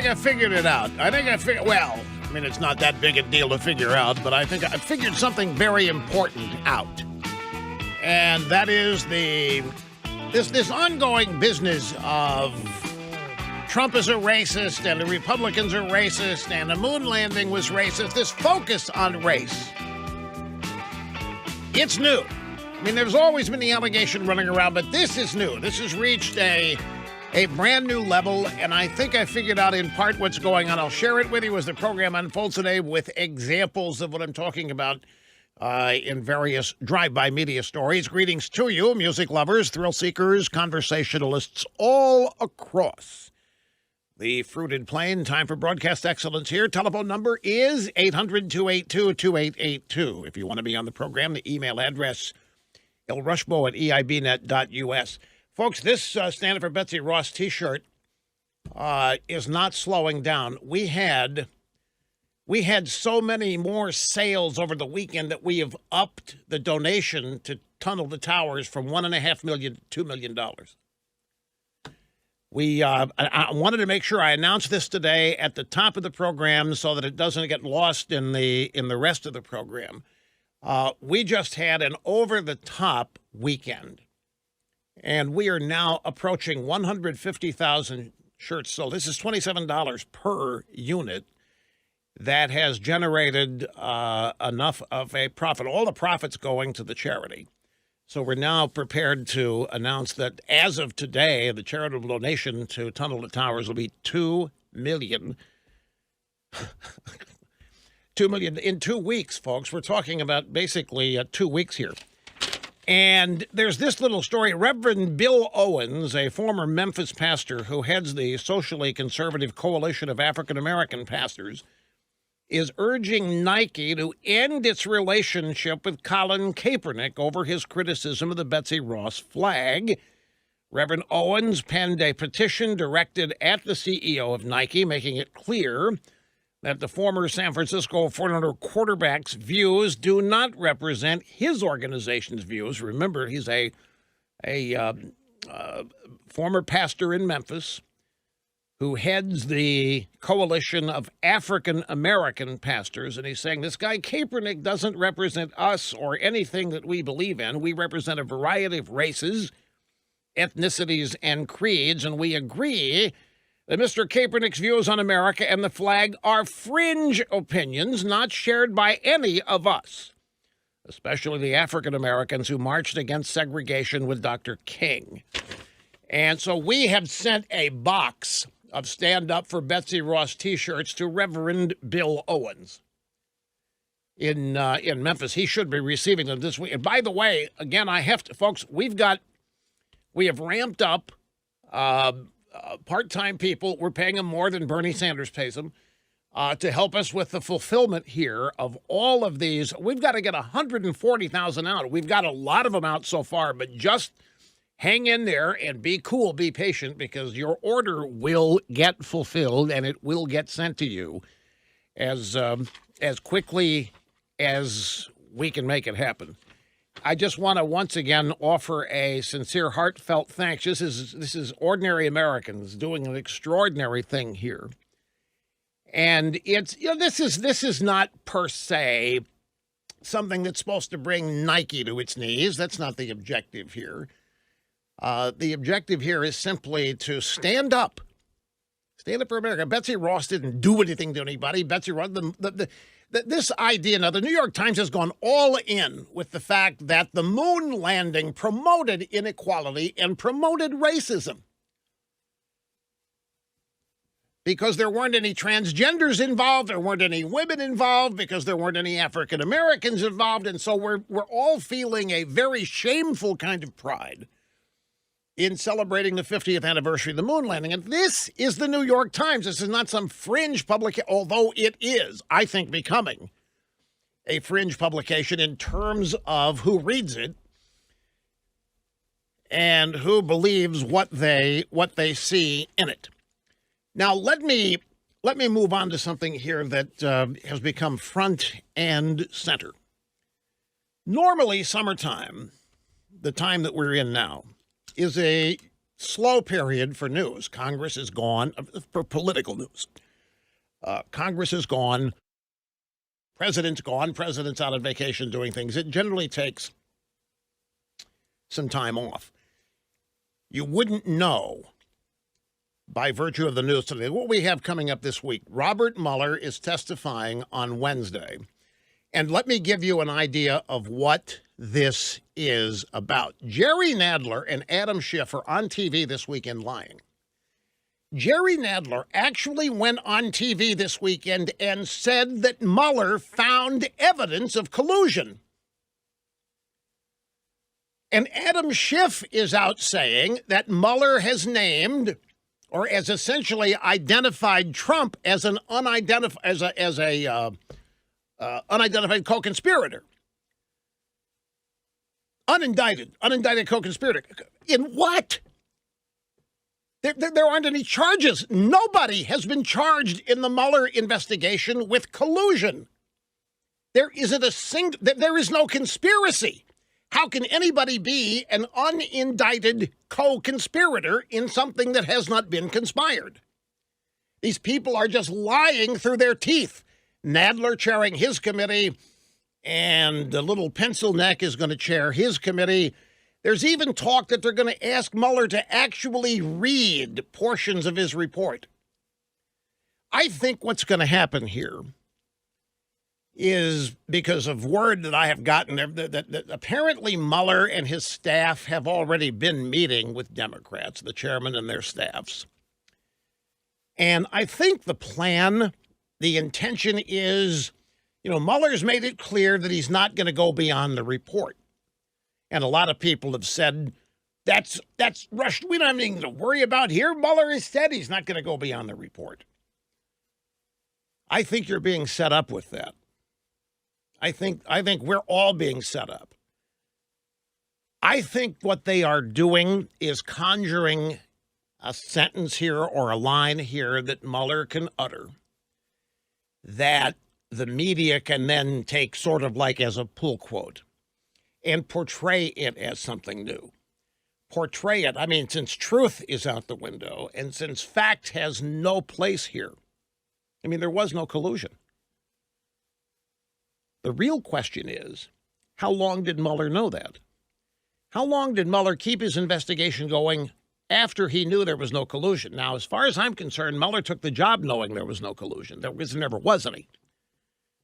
think I figured it out. Well, I mean, it's not that big a deal to figure out, but I think I figured something very important out. And that is this ongoing business of Trump is a racist and the Republicans are racist and the moon landing was racist. This focus on race. It's new. I mean, there's always been the allegation running around, but this is new. This has reached a brand new level, and I think I figured out in part what's going on. I'll share it with you as the program unfolds today with examples of what I'm talking about in various drive-by media stories. Greetings to you, music lovers, thrill seekers, conversationalists all across the fruited plain. Time for broadcast excellence here. Telephone number is 800-282-2882. If you want to be on the program, the email address, lrushbo@eibnet.us. Folks, this Stand for Betsy Ross T-shirt is not slowing down. We had so many more sales over the weekend that we have upped the donation to Tunnel the Towers from $1.5 million to $2 million. I wanted to make sure I announced this today at the top of the program so that it doesn't get lost in the rest of the program. We just had an over-the-top weekend, and we are now approaching 150,000 shirts sold. This is $27 per unit. That has generated enough of a profit. All the profits going to the charity. So we're now prepared to announce that as of today, the charitable donation to Tunnel the Towers will be $2 million. $2 million in 2 weeks, folks. We're talking about basically 2 weeks here. And there's this little story. Reverend Bill Owens, a former Memphis pastor who heads the socially conservative coalition of African-American pastors, is urging Nike to end its relationship with Colin Kaepernick over his criticism of the Betsy Ross flag. Reverend Owens penned a petition directed at the CEO of Nike, making it clear that the former San Francisco 49er quarterback's views do not represent his organization's views. Remember, he's a former pastor in Memphis who heads the coalition of African-American pastors, and he's saying this guy Kaepernick doesn't represent us or anything that we believe in. We represent a variety of races, ethnicities, and creeds, and we agree that Mr. Kaepernick's views on America and the flag are fringe opinions not shared by any of us, especially the African-Americans who marched against segregation with Dr. King. And so we have sent a box of Stand Up for Betsy Ross T-shirts to Reverend Bill Owens in Memphis. He should be receiving them this week. And by the way, again, folks, we have ramped up part-time people. We're paying them more than Bernie Sanders pays them to help us with the fulfillment here of all of these. We've got to get 140,000 out. We've got a lot of them out so far, but just hang in there and be cool, be patient, because your order will get fulfilled and it will get sent to you as quickly as we can make it happen. I just want to once again offer a sincere, heartfelt thanks. This is ordinary Americans doing an extraordinary thing here, and it's this is not per se something that's supposed to bring Nike to its knees. That's not the objective here. The objective here is simply to stand up for America. Betsy Ross didn't do anything to anybody. Betsy Ross, this idea, now the New York Times has gone all in with the fact that the moon landing promoted inequality and promoted racism. Because there weren't any transgenders involved, there weren't any women involved, because there weren't any African Americans involved, and so we're all feeling a very shameful kind of pride in celebrating the 50th anniversary of the moon landing. And this is the New York Times. This is not some fringe publication, although it is, I think, becoming a fringe publication in terms of who reads it and who believes what they see in it. Now, let me move on to something here that has become front and center. Normally, summertime, the time that we're in now, is a slow period for news. Congress is gone, for political news. Congress is gone. President's gone. President's out on vacation doing things. It generally takes some time off. You wouldn't know by virtue of the news today. What we have coming up this week, Robert Mueller is testifying on Wednesday. And let me give you an idea of what this is about. Jerry Nadler and Adam Schiff are on TV this weekend lying. Jerry Nadler actually went on TV this weekend and said that Mueller found evidence of collusion. And Adam Schiff is out saying that Mueller has named or has essentially identified Trump as an unidentified co-conspirator. Unindicted co-conspirator. In what? There aren't any charges. Nobody has been charged in the Mueller investigation with collusion. There is no conspiracy. How can anybody be an unindicted co-conspirator in something that has not been conspired? These people are just lying through their teeth. Nadler chairing his committee, and the little pencil neck is going to chair his committee. There's even talk that they're going to ask Mueller to actually read portions of his report. I think what's going to happen here is, because of word that I have gotten, that apparently Mueller and his staff have already been meeting with Democrats, the chairman and their staffs. And I think the plan, the intention is, Mueller's made it clear that he's not going to go beyond the report. And a lot of people have said, that's Rush. We don't have anything to worry about here. Mueller has said he's not going to go beyond the report. I think you're being set up with that. I think we're all being set up. I think what they are doing is conjuring a sentence here or a line here that Mueller can utter that the media can then take sort of like as a pull quote and portray it as something new. Portray it. I mean, since truth is out the window and since fact has no place here, I mean, there was no collusion. The real question is, how long did Mueller know that? How long did Mueller keep his investigation going after he knew there was no collusion? Now, as far as I'm concerned, Mueller took the job knowing there was no collusion. There never was any.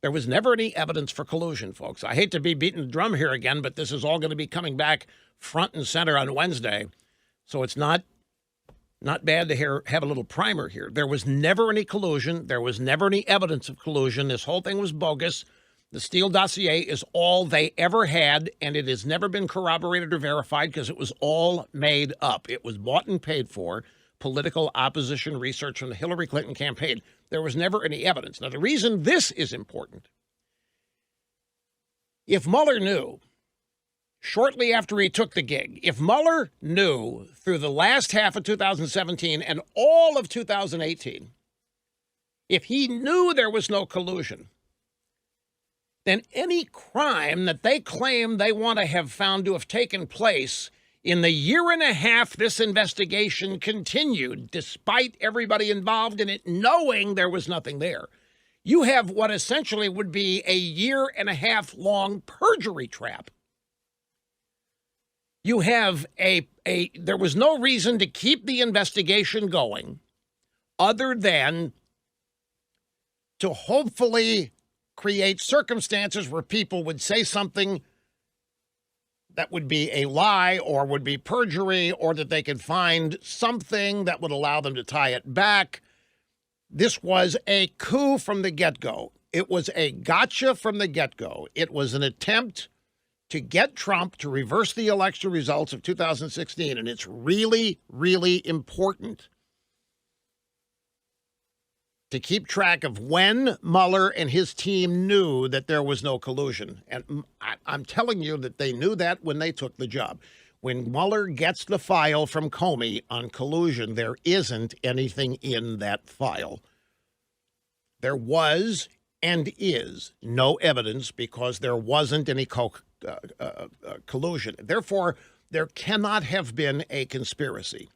There was never any evidence for collusion, folks. I hate to be beating the drum here again, but this is all going to be coming back front and center on Wednesday. So it's not bad to have a little primer here. There was never any collusion. There was never any evidence of collusion. This whole thing was bogus. The Steele dossier is all they ever had, and it has never been corroborated or verified because it was all made up. It was bought and paid for political opposition research from the Hillary Clinton campaign. There was never any evidence. Now, the reason this is important, if Mueller knew shortly after he took the gig, if Mueller knew through the last half of 2017 and all of 2018, if he knew there was no collusion, then any crime that they claim they want to have found to have taken place in the year and a half this investigation continued, despite everybody involved in it knowing there was nothing there, you have what essentially would be a year and a half long perjury trap. You have there was no reason to keep the investigation going other than to hopefully create circumstances where people would say something that would be a lie or would be perjury, or that they could find something that would allow them to tie it back. This was a coup from the get-go. It was a gotcha from the get-go. It was an attempt to get Trump to reverse the election results of 2016, and it's really, really important to keep track of when Mueller and his team knew that there was no collusion. And I'm telling you that they knew that when they took the job. When Mueller gets the file from Comey on collusion, there isn't anything in that file. There was and is no evidence because there wasn't any collusion. Therefore, there cannot have been a conspiracy.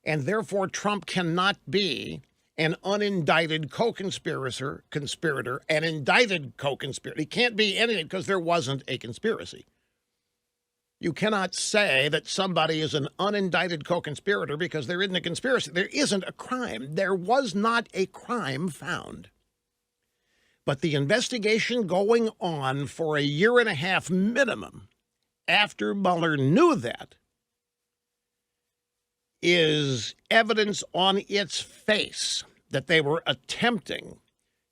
and therefore Trump cannot be an unindicted conspirator, an indicted co-conspirator. He can't be anything because there wasn't a conspiracy. You cannot say that somebody is an unindicted co-conspirator because there isn't a conspiracy. There isn't a crime. There was not a crime found. But the investigation going on for a year and a half minimum after Mueller knew that is evidence on its face that they were attempting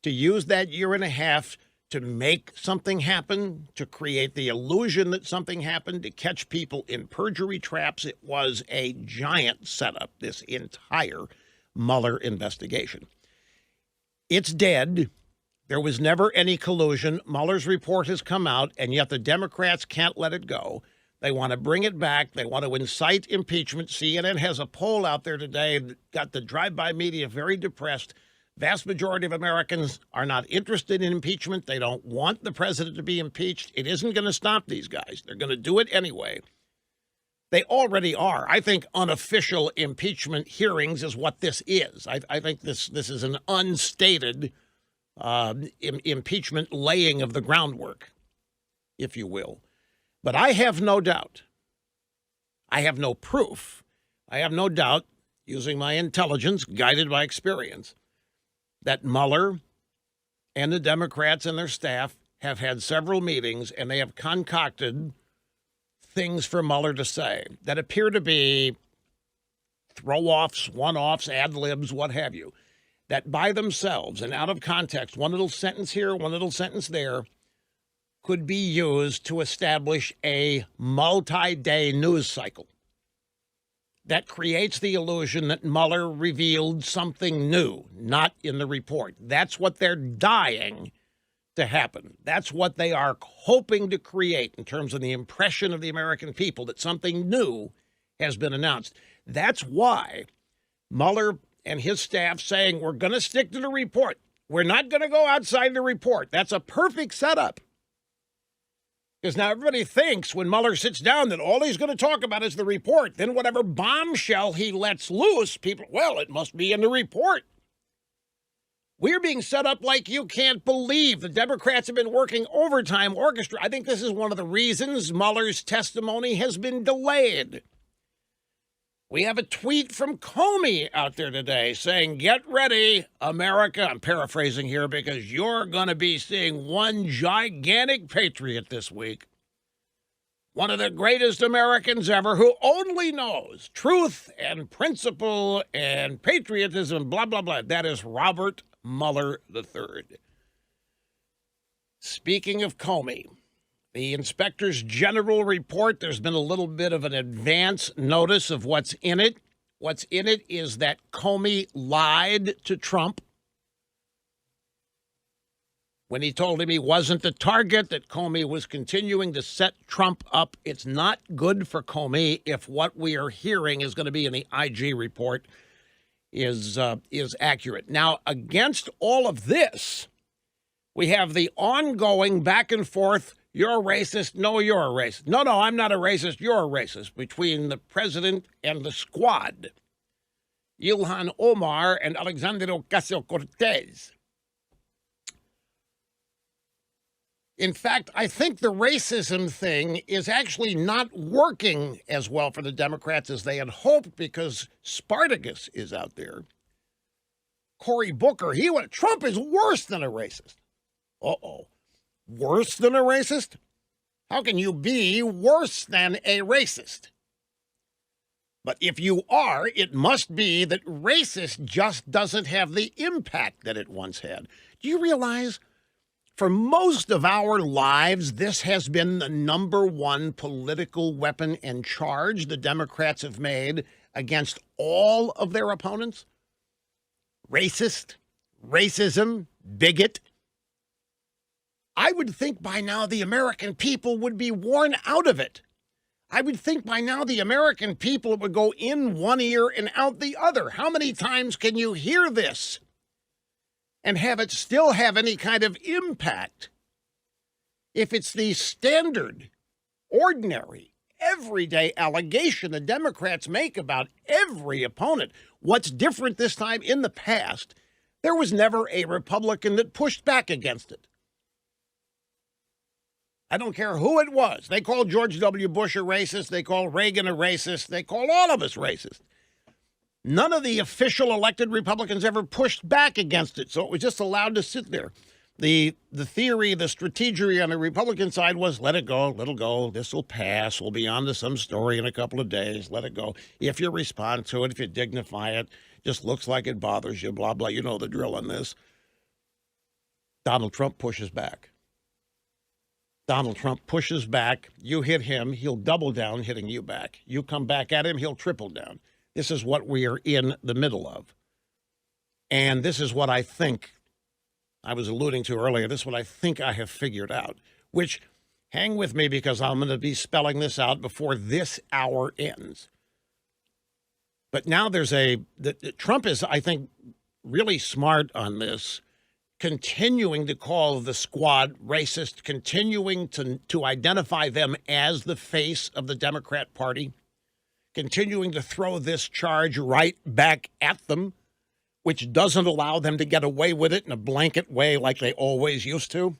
to use that year and a half to make something happen, to create the illusion that something happened, to catch people in perjury traps. It was a giant setup, this entire Mueller investigation. It's dead. There was never any collusion. Mueller's report has come out, and yet the Democrats can't let it go. They want to bring it back. They want to incite impeachment. CNN has a poll out there today that got the drive-by media very depressed. Vast majority of Americans are not interested in impeachment. They don't want the president to be impeached. It isn't going to stop these guys. They're going to do it anyway. They already are. I think unofficial impeachment hearings is what this is. I think this is an unstated impeachment laying of the groundwork, if you will. But I have no doubt. I have no proof. I have no doubt, using my intelligence, guided by experience, that Mueller and the Democrats and their staff have had several meetings, and they have concocted things for Mueller to say that appear to be throw-offs, one-offs, ad-libs, what have you, that by themselves and out of context, one little sentence here, one little sentence there, could be used to establish a multi-day news cycle that creates the illusion that Mueller revealed something new, not in the report. That's what they're dying to happen. That's what they are hoping to create in terms of the impression of the American people, that something new has been announced. That's why Mueller and his staff saying, we're going to stick to the report. We're not going to go outside the report. That's a perfect setup. Because now everybody thinks when Mueller sits down that all he's going to talk about is the report. Then whatever bombshell he lets loose, people, well, it must be in the report. We're being set up like you can't believe. The Democrats have been working overtime orchestra. I think this is one of the reasons Mueller's testimony has been delayed. We have a tweet from Comey out there today saying, get ready, America. I'm paraphrasing here because you're going to be seeing one gigantic patriot this week. One of the greatest Americans ever who only knows truth and principle and patriotism, blah, blah, blah. That is Robert Mueller III. Speaking of Comey, the Inspectors General report, there's been a little bit of an advance notice of what's in it. What's in it is that Comey lied to Trump when he told him he wasn't the target, that Comey was continuing to set Trump up. It's not good for Comey if what we are hearing is going to be in the IG report is accurate. Now, against all of this, we have the ongoing back and forth, you're a racist, no, you're a racist. No, I'm not a racist, you're a racist, between the president and the squad, Ilhan Omar and Alexandria Ocasio-Cortez. In fact, I think the racism thing is actually not working as well for the Democrats as they had hoped because Spartacus is out there. Cory Booker, Trump is worse than a racist. Uh-oh. Worse than a racist? How can you be worse than a racist? But if you are, it must be that racist just doesn't have the impact that it once had. Do you realize for most of our lives, this has been the number one political weapon and charge the Democrats have made against all of their opponents? Racist, racism, bigot. I would think by now the American people would be worn out of it. I would think by now the American people would go in one ear and out the other. How many times can you hear this and have it still have any kind of impact? If it's the standard, ordinary, everyday allegation the Democrats make about every opponent. What's different this time? In the past, there was never a Republican that pushed back against it. I don't care who it was. They called George W. Bush a racist. They called Reagan a racist. They called all of us racist. None of the official elected Republicans ever pushed back against it, so it was just allowed to sit there. The theory, the strategy on the Republican side was let it go, this will pass, we'll be on to some story in a couple of days, let it go. If you respond to it, if you dignify it, just looks like it bothers you, blah, blah, you know the drill on this. Donald Trump pushes back. Donald Trump pushes back, you hit him, he'll double down hitting you back. You come back at him, he'll triple down. This is what we are in the middle of. And this is what I think I was alluding to earlier. This is what I think I have figured out, which hang with me because I'm going to be spelling this out before this hour ends. But now there's Trump is, I think, really smart on this, continuing to call the squad racist, continuing to identify them as the face of the Democrat Party, continuing to throw this charge right back at them, which doesn't allow them to get away with it in a blanket way like they always used to.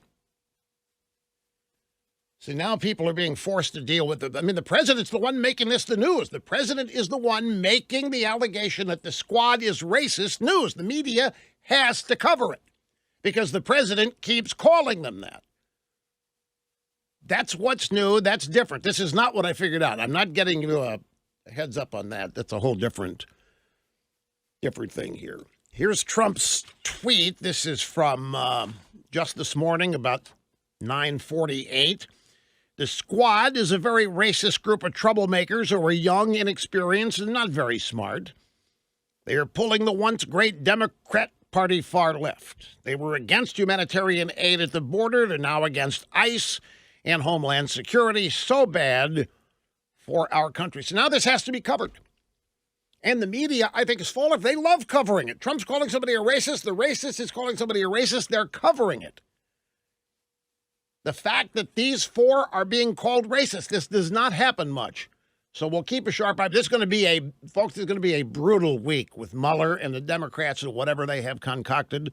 So now people are being forced to deal with it. I mean, the president's the one making this the news. The president is the one making the allegation that the squad is racist news. The media has to cover it because the president keeps calling them that. That's what's new. That's different. This is not what I figured out. I'm not getting you a heads up on that. That's a whole different thing here. Here's Trump's tweet. This is from just this morning, about 9:48. The squad is a very racist group of troublemakers who are young, inexperienced, and not very smart. They are pulling the once great Democrat Party far left. They were against humanitarian aid at the border. They're now against ICE and Homeland Security. So bad for our country. So now this has to be covered. And the media, I think, is full of, they love covering it. Trump's calling somebody a racist. The racist is calling somebody a racist. They're covering it. The fact that these four are being called racist, this does not happen much. So we'll keep a sharp eye. This is going to be a brutal week with Mueller and the Democrats and whatever they have concocted.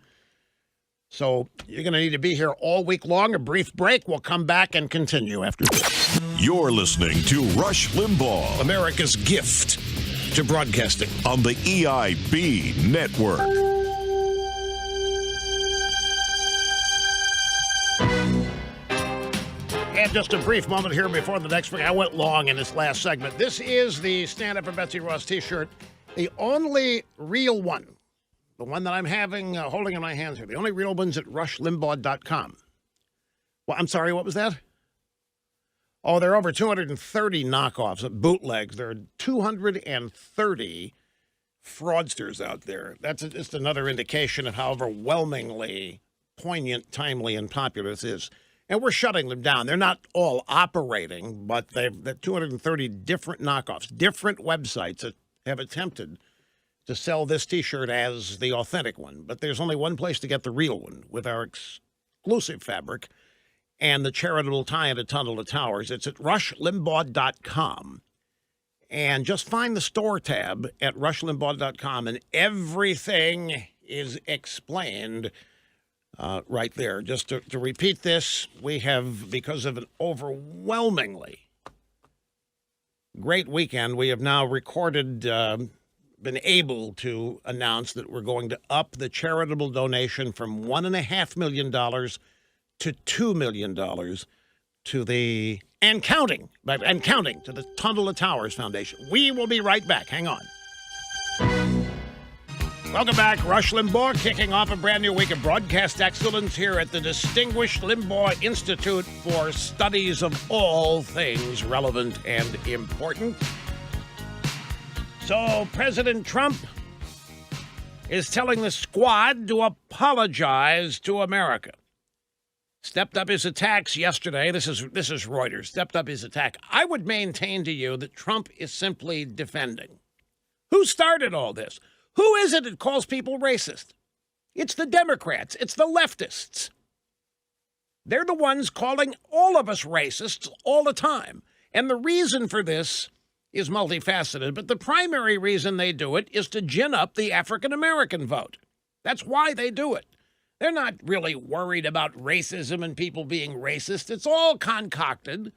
So you're going to need to be here all week long. A brief break. We'll come back and continue after this. You're listening to Rush Limbaugh, America's gift to broadcasting on the EIB network. And just a brief moment here before the next break. I went long in this last segment. This is the Stand Up for Betsy Ross t-shirt, the only real one, the one that I'm holding in my hands here. The only real one's at RRush Well, I'm sorry, what was that? Oh, there are over 230 knockoffs, bootlegs. There are 230 fraudsters out there. That's just another indication of how overwhelmingly poignant, timely, and popular this is. And we're shutting them down. They're not all operating, but they've 230 different knockoffs, different websites that have attempted to sell this T-shirt as the authentic one. But there's only one place to get the real one with our exclusive fabric and the charitable tie in a tunnel to towers. It's at RushLimbaugh.com. And just find the store tab at RushLimbaugh.com, and everything is explained right there. Just to repeat this, we have, because of an overwhelmingly great weekend, we have now recorded, been able to announce that we're going to up the charitable donation from $1.5 million to $2 million to the, and counting to the Tunnel to Towers Foundation. We will be right back. Hang on. Welcome back. Rush Limbaugh kicking off a brand new week of broadcast excellence here at the Distinguished Limbaugh Institute for Studies of All Things Relevant and Important. So President Trump is telling the squad to apologize to America. Stepped up his attacks yesterday. This is Reuters. Stepped up his attack. I would maintain to you that Trump is simply defending. Who started all this? Who is it that calls people racist? It's the Democrats. It's the leftists. They're the ones calling all of us racists all the time. And the reason for this is multifaceted, but the primary reason they do it is to gin up the African-American vote. That's why they do it. They're not really worried about racism and people being racist. It's all concocted.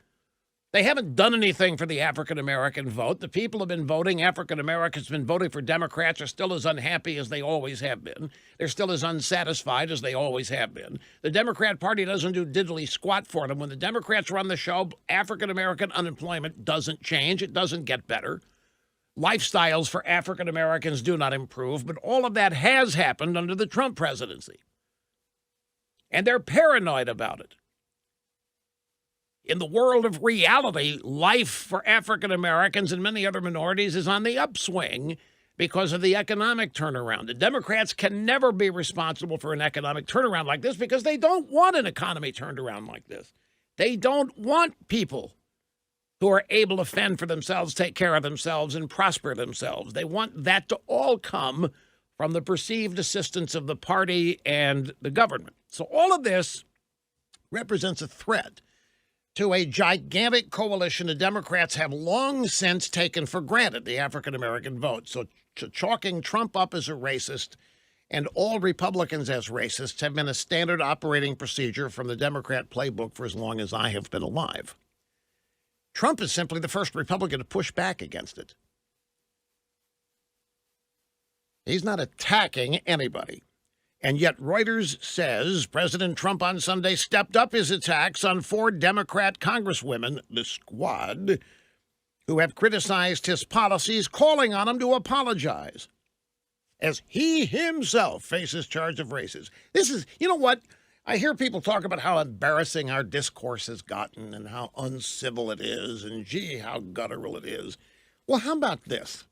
They haven't done anything for the African-American vote. The people have been voting. African-Americans have been voting for Democrats, are still as unhappy as they always have been. They're still as unsatisfied as they always have been. The Democrat Party doesn't do diddly squat for them. When the Democrats run the show, African-American unemployment doesn't change. It doesn't get better. Lifestyles for African-Americans do not improve, but all of that has happened under the Trump presidency. And they're paranoid about it. In the world of reality, life for African Americans and many other minorities is on the upswing because of the economic turnaround. The Democrats can never be responsible for an economic turnaround like this because they don't want an economy turned around like this. They don't want people who are able to fend for themselves, take care of themselves, and prosper themselves. They want that to all come from the perceived assistance of the party and the government. So all of this represents a threat to a gigantic coalition the Democrats have long since taken for granted, the African-American vote. So chalking Trump up as a racist and all Republicans as racists have been a standard operating procedure from the Democrat playbook for as long as I have been alive. Trump is simply the first Republican to push back against it. He's not attacking anybody. And yet Reuters says President Trump on Sunday stepped up his attacks on 4 Democrat congresswomen, the squad, who have criticized his policies, calling on him to apologize as he himself faces charge of racism. This is, you know what? I hear people talk about how embarrassing our discourse has gotten and how uncivil it is and, gee, how guttural it is. Well, how about this?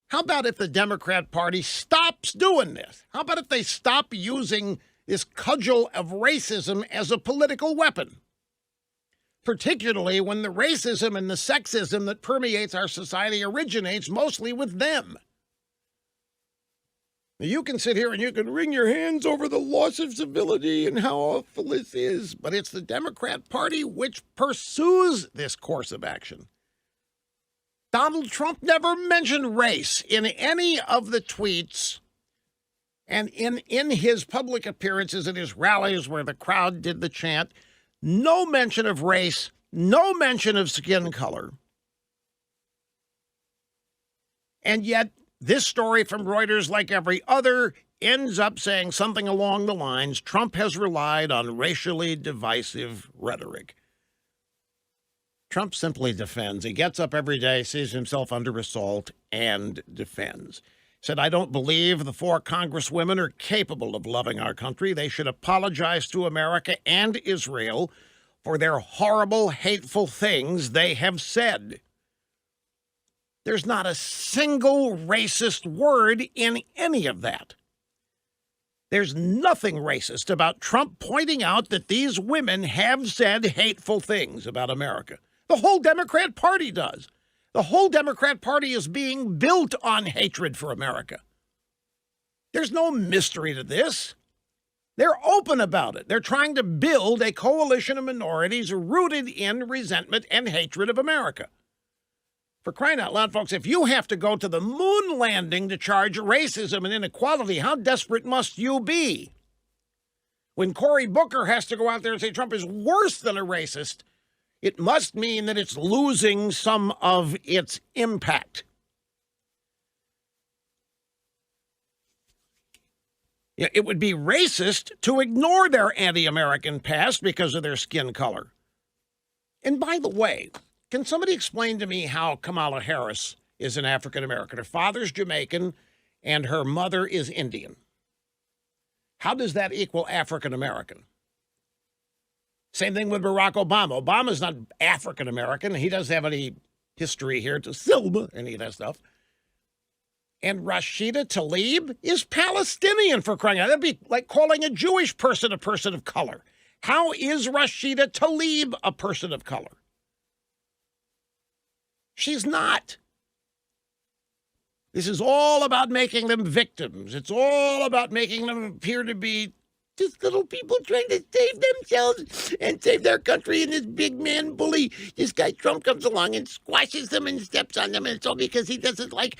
How about if the Democrat Party stops doing this? How about if they stop using this cudgel of racism as a political weapon? Particularly when the racism and the sexism that permeates our society originates mostly with them. Now, you can sit here and you can wring your hands over the loss of civility and how awful this is, but it's the Democrat Party which pursues this course of action. Donald Trump never mentioned race in any of the tweets and in his public appearances at his rallies where the crowd did the chant. No mention of race, no mention of skin color. And yet this story from Reuters, like every other, ends up saying something along the lines, Trump has relied on racially divisive rhetoric. Trump simply defends. He gets up every day, sees himself under assault, and defends. He said, I don't believe the 4 congresswomen are capable of loving our country. They should apologize to America and Israel for their horrible, hateful things they have said. There's not a single racist word in any of that. There's nothing racist about Trump pointing out that these women have said hateful things about America. The whole Democrat Party does. The whole Democrat Party is being built on hatred for America. There's no mystery to this. They're open about it. They're trying to build a coalition of minorities rooted in resentment and hatred of America. For crying out loud, folks, if you have to go to the moon landing to charge racism and inequality, how desperate must you be? When Cory Booker has to go out there and say Trump is worse than a racist, it must mean that it's losing some of its impact. Yeah, it would be racist to ignore their anti-American past because of their skin color. And by the way, can somebody explain to me how Kamala Harris is an African-American? Her father's Jamaican and her mother is Indian. How does that equal African-American? Same thing with Barack Obama. Obama's not African-American. He doesn't have any history here to Selma, any of that stuff. And Rashida Tlaib is Palestinian, for crying out. That'd be like calling a Jewish person of color. How is Rashida Tlaib a person of color? She's not. This is all about making them victims. It's all about making them appear to be just little people trying to save themselves and save their country. And this big man bully, this guy Trump, comes along and squashes them and steps on them. And it's all because he doesn't like.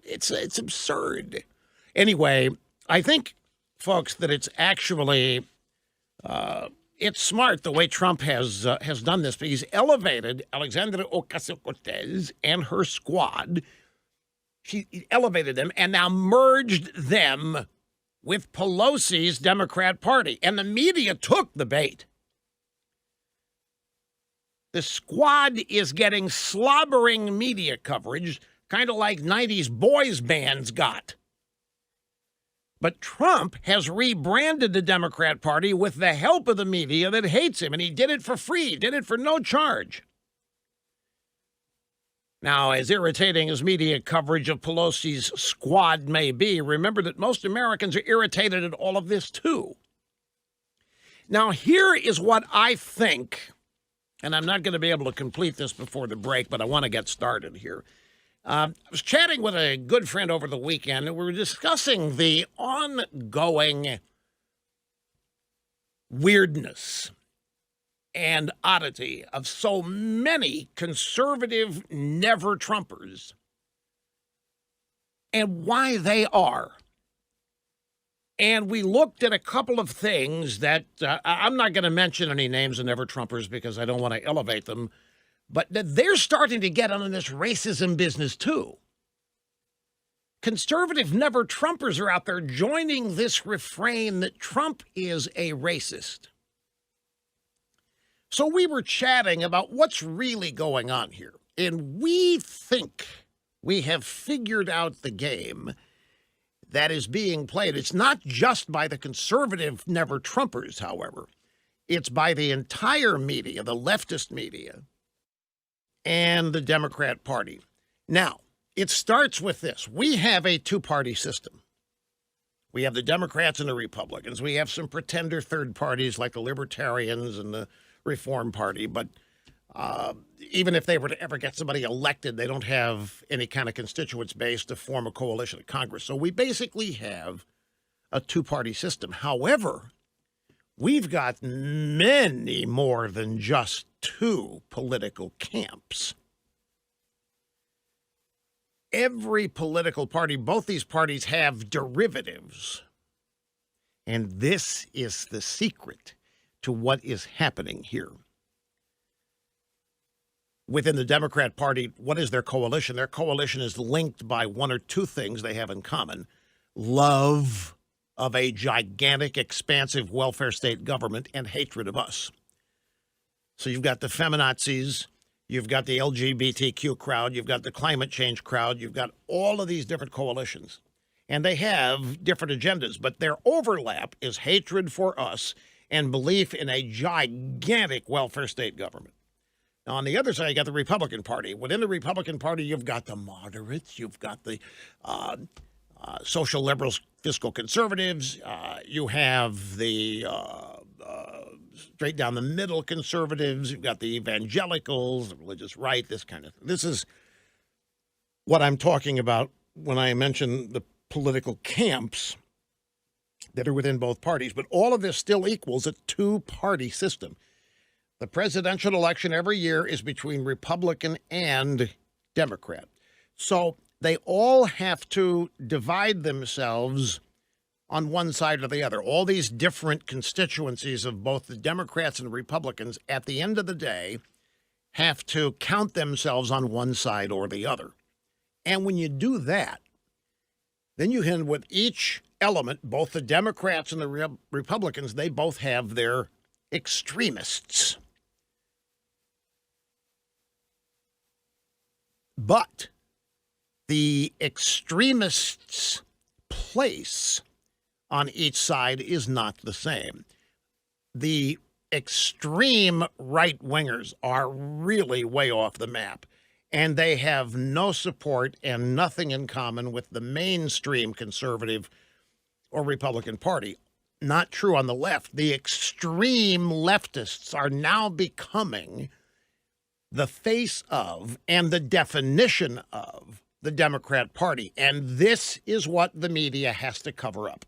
It's absurd. Anyway, I think, folks, that it's actually it's smart the way Trump has done this. But he's elevated Alexandria Ocasio-Cortez and her squad. She elevated them and now merged them with Pelosi's Democrat Party. And the media took the bait. The squad is getting slobbering media coverage, kind of like 90s boys bands got. But Trump has rebranded the Democrat Party with the help of the media that hates him, and he did it for free, did it for no charge. Now, as irritating as media coverage of Pelosi's squad may be, remember that most Americans are irritated at all of this, too. Now, here is what I think, and I'm not going to be able to complete this before the break, but I want to get started here. I was chatting with a good friend over the weekend, and we were discussing the ongoing weirdness and oddity of so many conservative never-Trumpers and why they are. And we looked at a couple of things that I'm not going to mention any names of never-Trumpers because I don't want to elevate them, but they're starting to get on this racism business, too. Conservative never-Trumpers are out there joining this refrain that Trump is a racist. So we were chatting about what's really going on here. And we think we have figured out the game that is being played. It's not just by the conservative never-Trumpers, however. It's by the entire media, the leftist media, and the Democrat Party. Now, it starts with this. We have a two-party system. We have the Democrats and the Republicans. We have some pretender third parties like the Libertarians and the Reform Party. But even if they were to ever get somebody elected, they don't have any kind of constituents base to form a coalition in Congress. So we basically have a two-party system. However, we've got many more than just two political camps. Every political party, both these parties have derivatives. And this is the secret to what is happening here. Within the Democrat Party, what is their coalition? Their coalition is linked by one or two things they have in common. Love of a gigantic, expansive welfare state government and hatred of us. So you've got the feminazis, you've got the LGBTQ crowd, you've got the climate change crowd, you've got all of these different coalitions. And they have different agendas, but their overlap is hatred for us and belief in a gigantic welfare state government. Now, on the other side, you got the Republican Party. Within the Republican Party, you've got the moderates, you've got the social liberals, fiscal conservatives, you have the straight down the middle conservatives, you've got the evangelicals, the religious right, this kind of thing. This is what I'm talking about when I mention the political camps that are within both parties. But all of this still equals a two-party system. The presidential election every year is between Republican and Democrat. So they all have to divide themselves on one side or the other. All these different constituencies of both the Democrats and Republicans, at the end of the day, have to count themselves on one side or the other. And when you do that, then you can, with each element, both the Democrats and the Republicans, they both have their extremists. But the extremists' place on each side is not the same. The extreme right-wingers are really way off the map, and they have no support and nothing in common with the mainstream conservative or Republican Party. Not true on the left. The extreme leftists are now becoming the face of and the definition of the Democrat Party, and this is what the media has to cover up.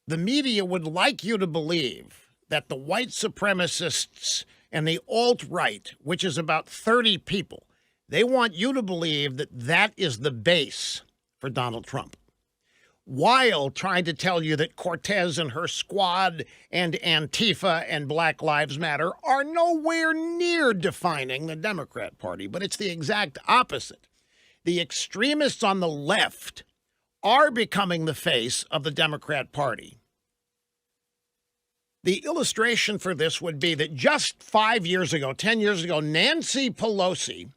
The media would like you to believe that the white supremacists and the alt-right, which is about 30 people, they want you to believe that that is the base for Donald Trump, while trying to tell you that Cortez and her squad and Antifa and Black Lives Matter are nowhere near defining the Democrat Party. But it's the exact opposite. The extremists on the left are becoming the face of the Democrat Party. The illustration for this would be that just 5 years ago, 10 years ago, Nancy Pelosi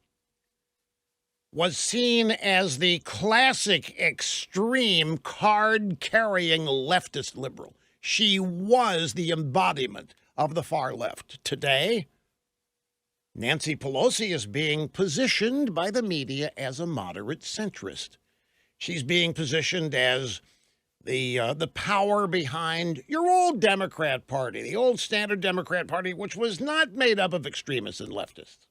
was seen as the classic extreme card-carrying leftist liberal. She was the embodiment of the far left. Today, Nancy Pelosi is being positioned by the media as a moderate centrist. She's being positioned as the power behind your old Democrat Party, the old standard Democrat Party, which was not made up of extremists and leftists.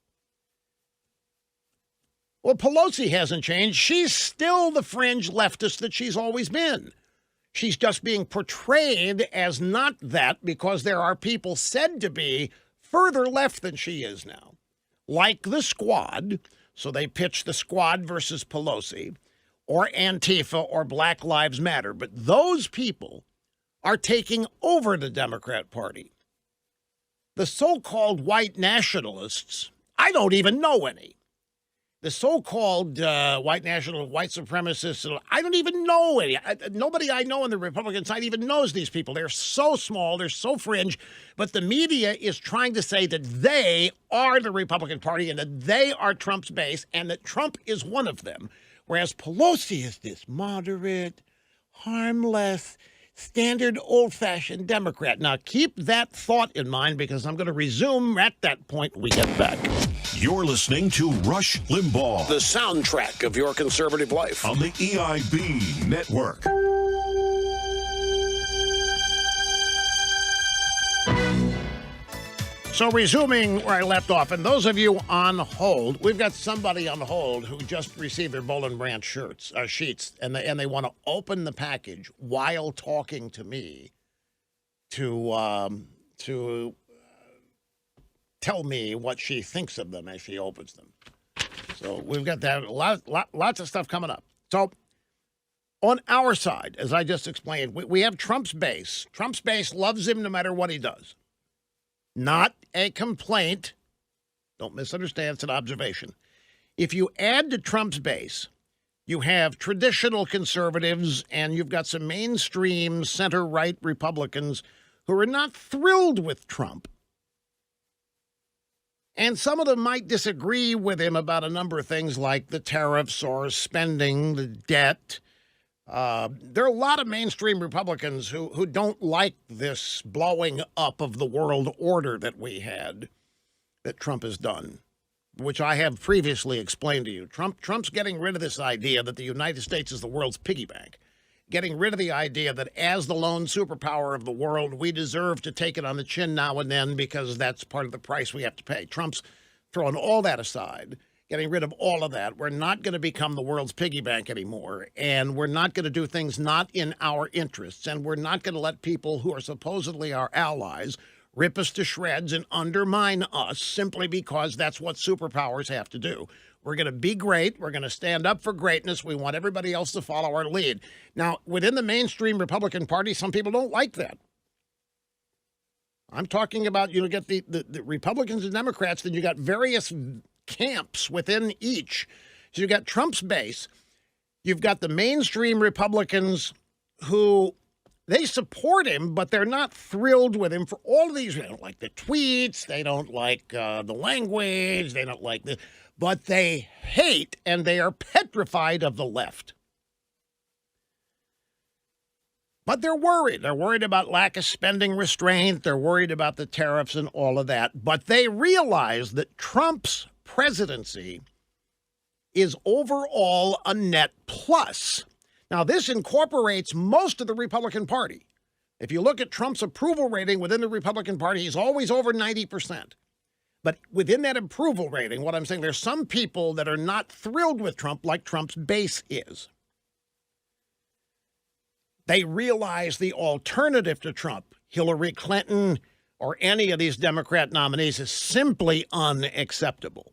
Well, Pelosi hasn't changed. She's still the fringe leftist that she's always been. She's just being portrayed as not that because there are people said to be further left than she is now, like the Squad. So they pitch the Squad versus Pelosi, or Antifa, or Black Lives Matter. But those people are taking over the Democrat Party. The so-called white nationalists, I don't even know any. The so-called white supremacists, I don't even know any. Nobody I know on the Republican side even knows these people. They're so small, they're so fringe, but the media is trying to say that they are the Republican Party and that they are Trump's base and that Trump is one of them, whereas Pelosi is this moderate, harmless, standard old-fashioned Democrat. Now, keep that thought in mind because I'm going to resume at that point when we get back. You're listening to Rush Limbaugh, The soundtrack of your conservative life. on the EIB Network. So resuming where I left off, and those of you on hold, we've got somebody on hold who just received their Boll and Branch sheets, and they want to open the package while talking to me to tell me what she thinks of them as she opens them. So we've got that lots of stuff coming up. So on our side, as I just explained, we have Trump's base. Trump's base loves him no matter what he does. Not a complaint. Don't misunderstand. It's an observation. If you add to Trump's base, you have traditional conservatives and you've got some mainstream center-right Republicans who are not thrilled with Trump. And some of them might disagree with him about a number of things like the tariffs or spending, the debt. There are a lot of mainstream Republicans who don't like this blowing up of the world order that we had, that Trump has done, which I have previously explained to you. Trump's getting rid of this idea that the United States is the world's piggy bank, getting rid of the idea that as the lone superpower of the world, we deserve to take it on the chin now and then because that's part of the price we have to pay. Trump's throwing all that aside, getting rid of all of that. We're not going to become the world's piggy bank anymore, and we're not going to do things not in our interests, and we're not going to let people who are supposedly our allies rip us to shreds and undermine us simply because that's what superpowers have to do. We're going to be great. We're going to stand up for greatness. We want everybody else to follow our lead. Now, within the mainstream Republican Party, some people don't like that. I'm talking about, get the Republicans and Democrats, then you got various camps within each. So you've got Trump's base. You've got the mainstream Republicans who they support him, but they're not thrilled with him for all of these. They don't like the tweets. They don't like the language. They don't like the... But they hate and they are petrified of the left. But they're worried. They're worried about lack of spending restraint. They're worried about the tariffs and all of that. But they realize that Trump's presidency is overall a net plus. Now, this incorporates most of the Republican Party. If you look at Trump's approval rating within the Republican Party, he's always over 90%. But within that approval rating, what I'm saying, there's some people that are not thrilled with Trump like Trump's base is. They realize the alternative to Trump, Hillary Clinton, or any of these Democrat nominees is simply unacceptable.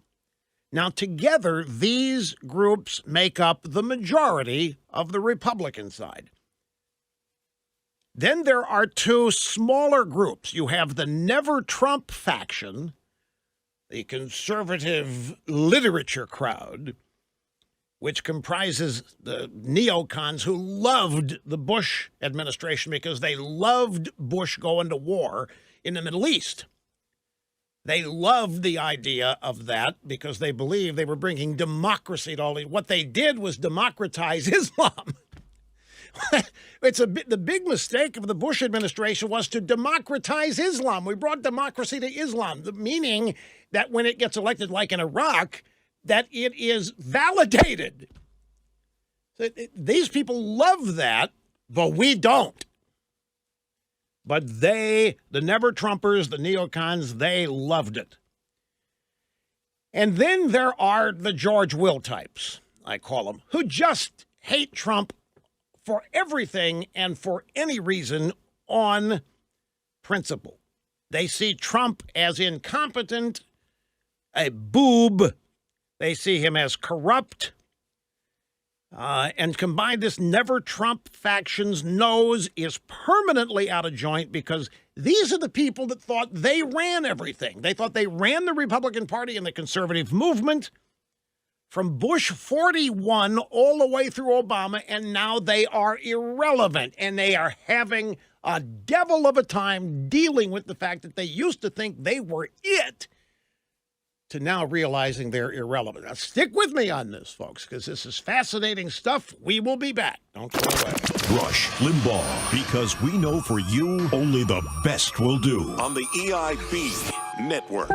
Now, together, these groups make up the majority of the Republican side. Then there are two smaller groups. You have the Never Trump faction, the conservative literature crowd, which comprises the neocons who loved the Bush administration because they loved Bush going to war in the Middle East. They loved the idea of that because they believed they were bringing democracy to all these. What they did was democratize Islam. The big mistake of the Bush administration was to democratize Islam. We brought democracy to Islam, meaning that when it gets elected, like in Iraq, that it is validated. These people love that, but we don't. But they, the never-Trumpers, the neocons, they loved it. And then there are the George Will types, I call them, who just hate Trump for everything and for any reason on principle. They see Trump as incompetent, a boob. They see him as corrupt. And combined, this Never Trump faction's nose is permanently out of joint because these are the people that thought they ran everything. They thought they ran the Republican Party and the conservative movement from Bush 41 all the way through Obama, and now they are irrelevant, and they are having a devil of a time dealing with the fact that they used to think they were it, to now realizing they're irrelevant. Now, stick with me on this, folks, because this is fascinating stuff. We will be back. Don't go away. Rush Limbaugh, because we know for you, only the best will do. On the EIB Network.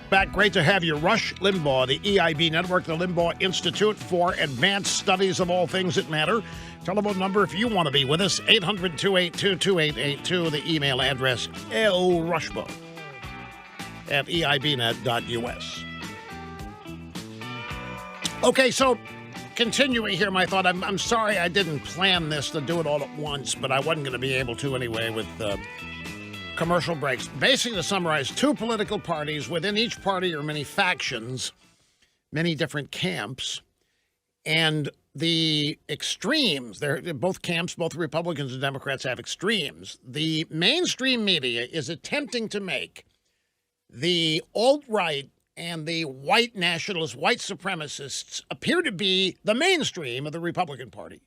Back. Great to have you. Rush Limbaugh, the EIB Network, the Limbaugh Institute for Advanced Studies of All Things That Matter. Telephone number if you want to be with us, 800-282-2882. The email address, lrushbaugh@eibnet.us. Okay, so continuing here, my thought. I'm sorry I didn't plan this to do it all at once, but I wasn't going to be able to anyway with commercial breaks. Basically, to summarize, two political parties. Within each party are many factions, many different camps, and the extremes, they're both camps, both Republicans and Democrats have extremes. The mainstream media is attempting to make the alt-right and the white nationalists, white supremacists appear to be the mainstream of the Republican Party,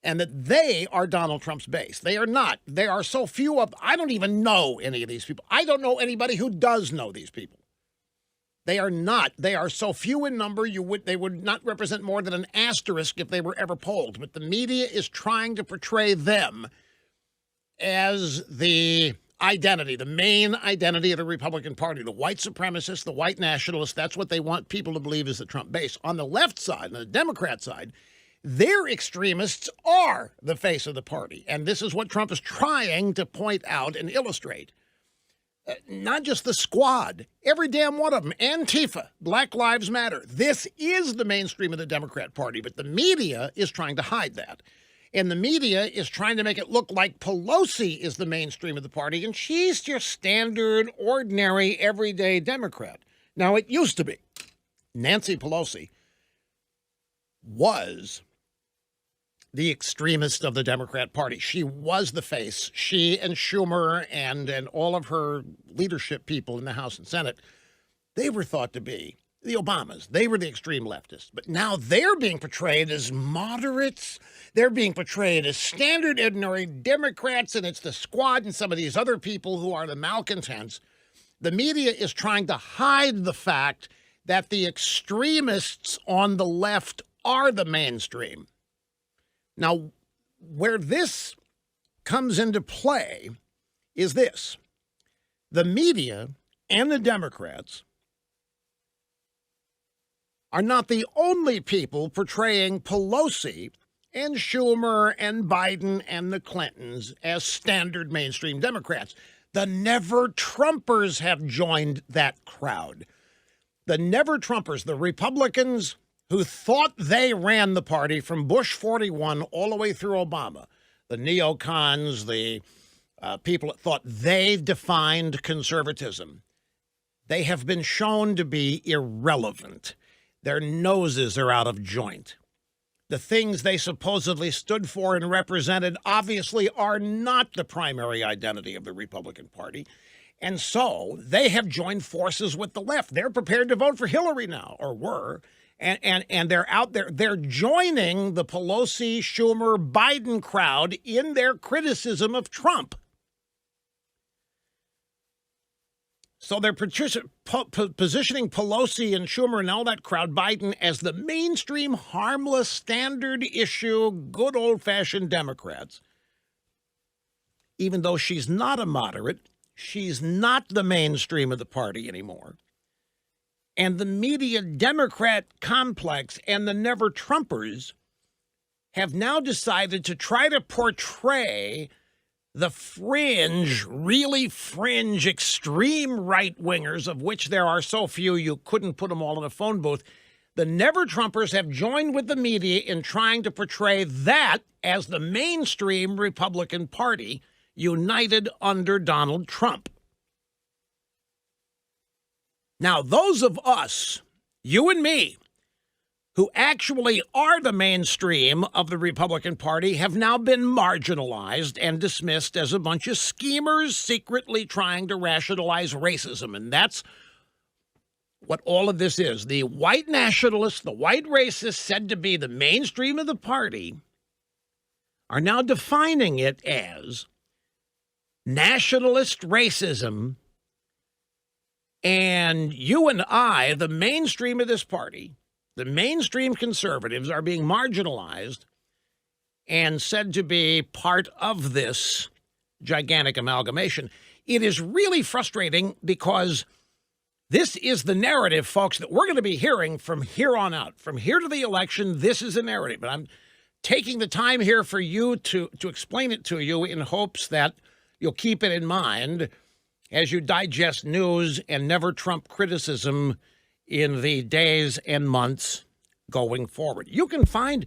and that they are Donald Trump's base. They are not. There are so few of, I don't even know any of these people. I don't know anybody who does know these people. They are not. They are so few in number, they would not represent more than an asterisk if they were ever polled. But the media is trying to portray them as the identity, the main identity of the Republican Party, the white supremacists, the white nationalists. That's what they want people to believe is the Trump base. On the left side, on the Democrat side, their extremists are the face of the party. And this is what Trump is trying to point out and illustrate. Not just the squad, every damn one of them, Antifa, Black Lives Matter. This is the mainstream of the Democrat Party, but the media is trying to hide that. And the media is trying to make it look like Pelosi is the mainstream of the party, and she's your standard, ordinary, everyday Democrat. Now, it used to be. Nancy Pelosi was the extremist of the Democrat Party. She was the face. She and Schumer and all of her leadership people in the House and Senate, they were thought to be the Obamas. They were the extreme leftists. But now they're being portrayed as moderates. They're being portrayed as standard, ordinary Democrats, and it's the squad and some of these other people who are the malcontents. The media is trying to hide the fact that the extremists on the left are the mainstream. Now, where this comes into play is this. The media and the Democrats are not the only people portraying Pelosi and Schumer and Biden and the Clintons as standard mainstream Democrats. The never-Trumpers have joined that crowd. The never-Trumpers, the Republicans who thought they ran the party from Bush 41 all the way through Obama, the neocons, the people that thought they defined conservatism, they have been shown to be irrelevant. Their noses are out of joint. The things they supposedly stood for and represented obviously are not the primary identity of the Republican Party. And so they have joined forces with the left. They're prepared to vote for Hillary now, or were. And they're out there. They're joining the Pelosi, Schumer, Biden crowd in their criticism of Trump. So they're positioning Pelosi and Schumer and all that crowd, Biden, as the mainstream, harmless, standard issue, good old-fashioned Democrats. Even though she's not a moderate, she's not the mainstream of the party anymore. And the media Democrat complex and the never-Trumpers have now decided to try to portray the fringe, really fringe, extreme right-wingers, of which there are so few you couldn't put them all in a phone booth. The never-Trumpers have joined with the media in trying to portray that as the mainstream Republican Party united under Donald Trump. Now, those of us, you and me, who actually are the mainstream of the Republican Party have now been marginalized and dismissed as a bunch of schemers secretly trying to rationalize racism. And that's what all of this is. The white nationalists, the white racists said to be the mainstream of the party are now defining it as nationalist racism. And you and I, the mainstream of this party, the mainstream conservatives, are being marginalized and said to be part of this gigantic amalgamation. It is really frustrating because this is the narrative, folks, that we're going to be hearing from here on out. From here to the election, this is the narrative. But I'm taking the time here for you to explain it to you in hopes that you'll keep it in mind as you digest news and never Trump criticism in the days and months going forward. You can find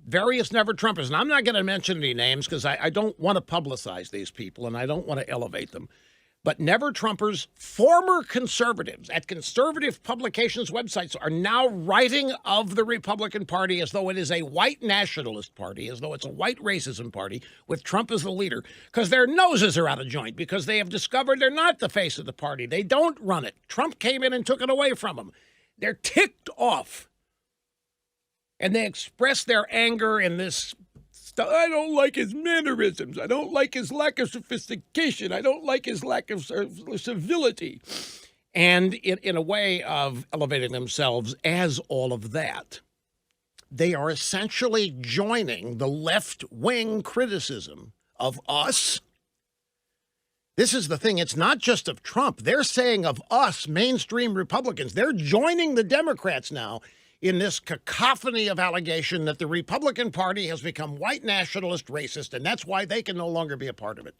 various never Trumpers, and I'm not going to mention any names because I don't want to publicize these people and I don't want to elevate them. But never Trumpers, former conservatives at conservative publications' websites are now writing of the Republican Party as though it is a white nationalist party, as though it's a white racism party with Trump as the leader, because their noses are out of joint, because they have discovered they're not the face of the party. They don't run it. Trump came in and took it away from them. They're ticked off. And they express their anger in this I don't like his mannerisms. I don't like his lack of sophistication. I don't like his lack of civility. And in a way of elevating themselves as all of that, they are essentially joining the left-wing criticism of us. This is the thing. It's not just of Trump. They're saying of us, mainstream Republicans. They're joining the Democrats now in this cacophony of allegation that the Republican Party has become white nationalist racist, and that's why they can no longer be a part of it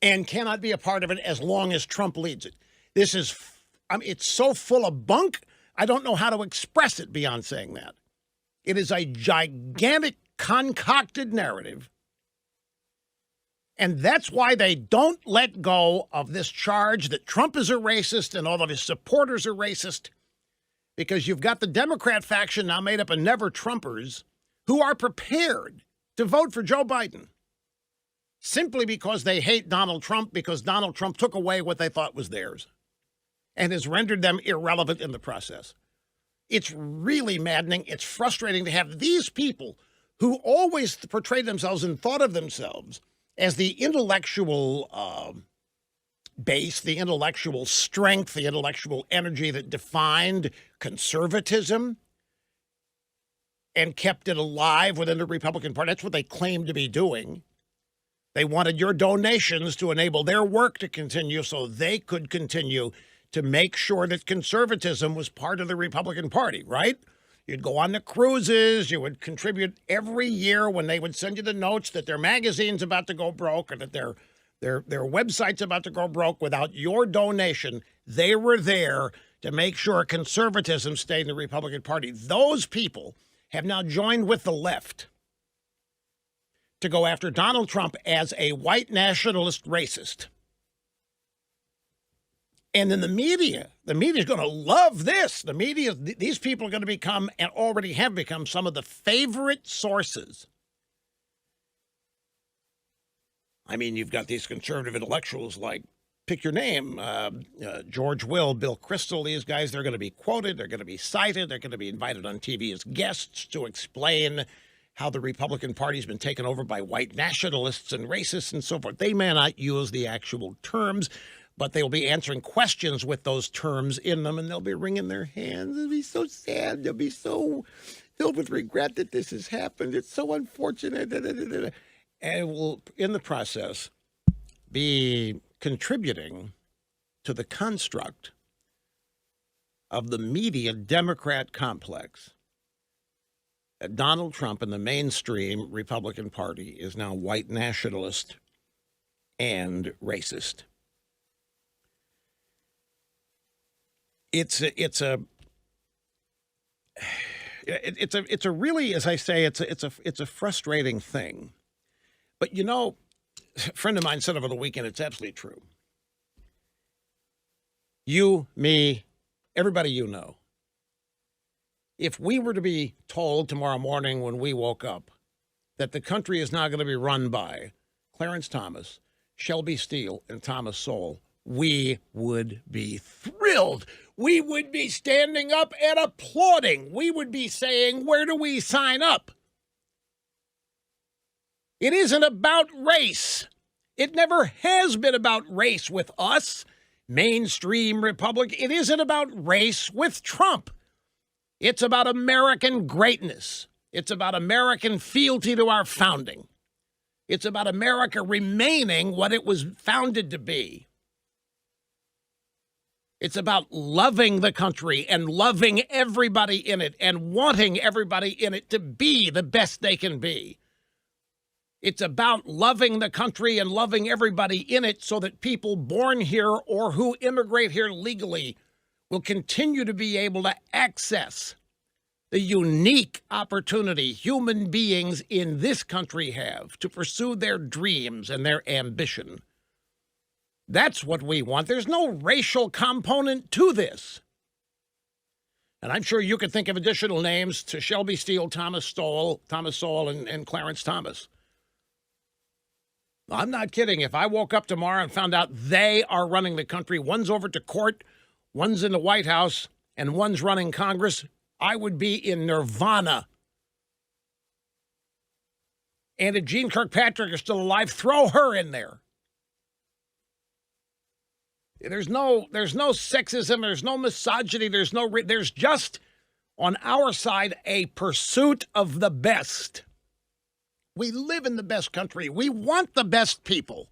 and cannot be a part of it as long as Trump leads it. This is, it's so full of bunk, I don't know how to express it beyond saying that. It is a gigantic concocted narrative, and that's why they don't let go of this charge that Trump is a racist and all of his supporters are racist. Because you've got the Democrat faction now made up of never-Trumpers who are prepared to vote for Joe Biden simply because they hate Donald Trump, because Donald Trump took away what they thought was theirs and has rendered them irrelevant in the process. It's really maddening. It's frustrating to have these people who always portrayed themselves and thought of themselves as the intellectual base, the intellectual strength, the intellectual energy that defined conservatism and kept it alive within the Republican Party. That's what they claimed to be doing. They wanted your donations to enable their work to continue so they could continue to make sure that conservatism was part of the Republican Party, right? You'd go on the cruises. You would contribute every year when they would send you the notes that their magazine's about to go broke or that their website's about to go broke. Without your donation, they were there to make sure conservatism stayed in the Republican Party. Those people have now joined with the left to go after Donald Trump as a white nationalist racist. And then the media is going to love this. These people are going to become, and already have become, some of the favorite sources. I mean, you've got these conservative intellectuals like, pick your name, George Will, Bill Kristol, these guys, they're going to be quoted, they're going to be cited, they're going to be invited on TV as guests to explain how the Republican Party's been taken over by white nationalists and racists and so forth. They may not use the actual terms, but they'll be answering questions with those terms in them, and they'll be wringing their hands. It'll be so sad. They'll be so filled with regret that this has happened. It's so unfortunate. And it will, in the process, be contributing to the construct of the media Democrat complex. Donald Trump and the mainstream Republican Party is now white nationalist and racist. It's a really, as I say, it's a frustrating thing. But you know, a friend of mine said over the weekend, it's absolutely true. You, me, everybody you know. If we were to be told tomorrow morning when we woke up that the country is now going to be run by Clarence Thomas, Shelby Steele, and Thomas Sowell, we would be thrilled. We would be standing up and applauding. We would be saying, where do we sign up? It isn't about race. It never has been about race with us, mainstream Republic. It isn't about race with Trump. It's about American greatness. It's about American fealty to our founding. It's about America remaining what it was founded to be. It's about loving the country and loving everybody in it and wanting everybody in it to be the best they can be. It's about loving the country and loving everybody in it so that people born here or who immigrate here legally will continue to be able to access the unique opportunity human beings in this country have to pursue their dreams and their ambition. That's what we want. There's no racial component to this. And I'm sure you could think of additional names to Shelby Steele, Thomas Sowell, and Clarence Thomas. I'm not kidding. If I woke up tomorrow and found out they are running the country, one's over to court, one's in the White House, and one's running Congress, I would be in nirvana. And if Jean Kirkpatrick is still alive, throw her in there. There's no sexism, there's no misogyny, there's just, on our side, a pursuit of the best. We live in the best country. We want the best people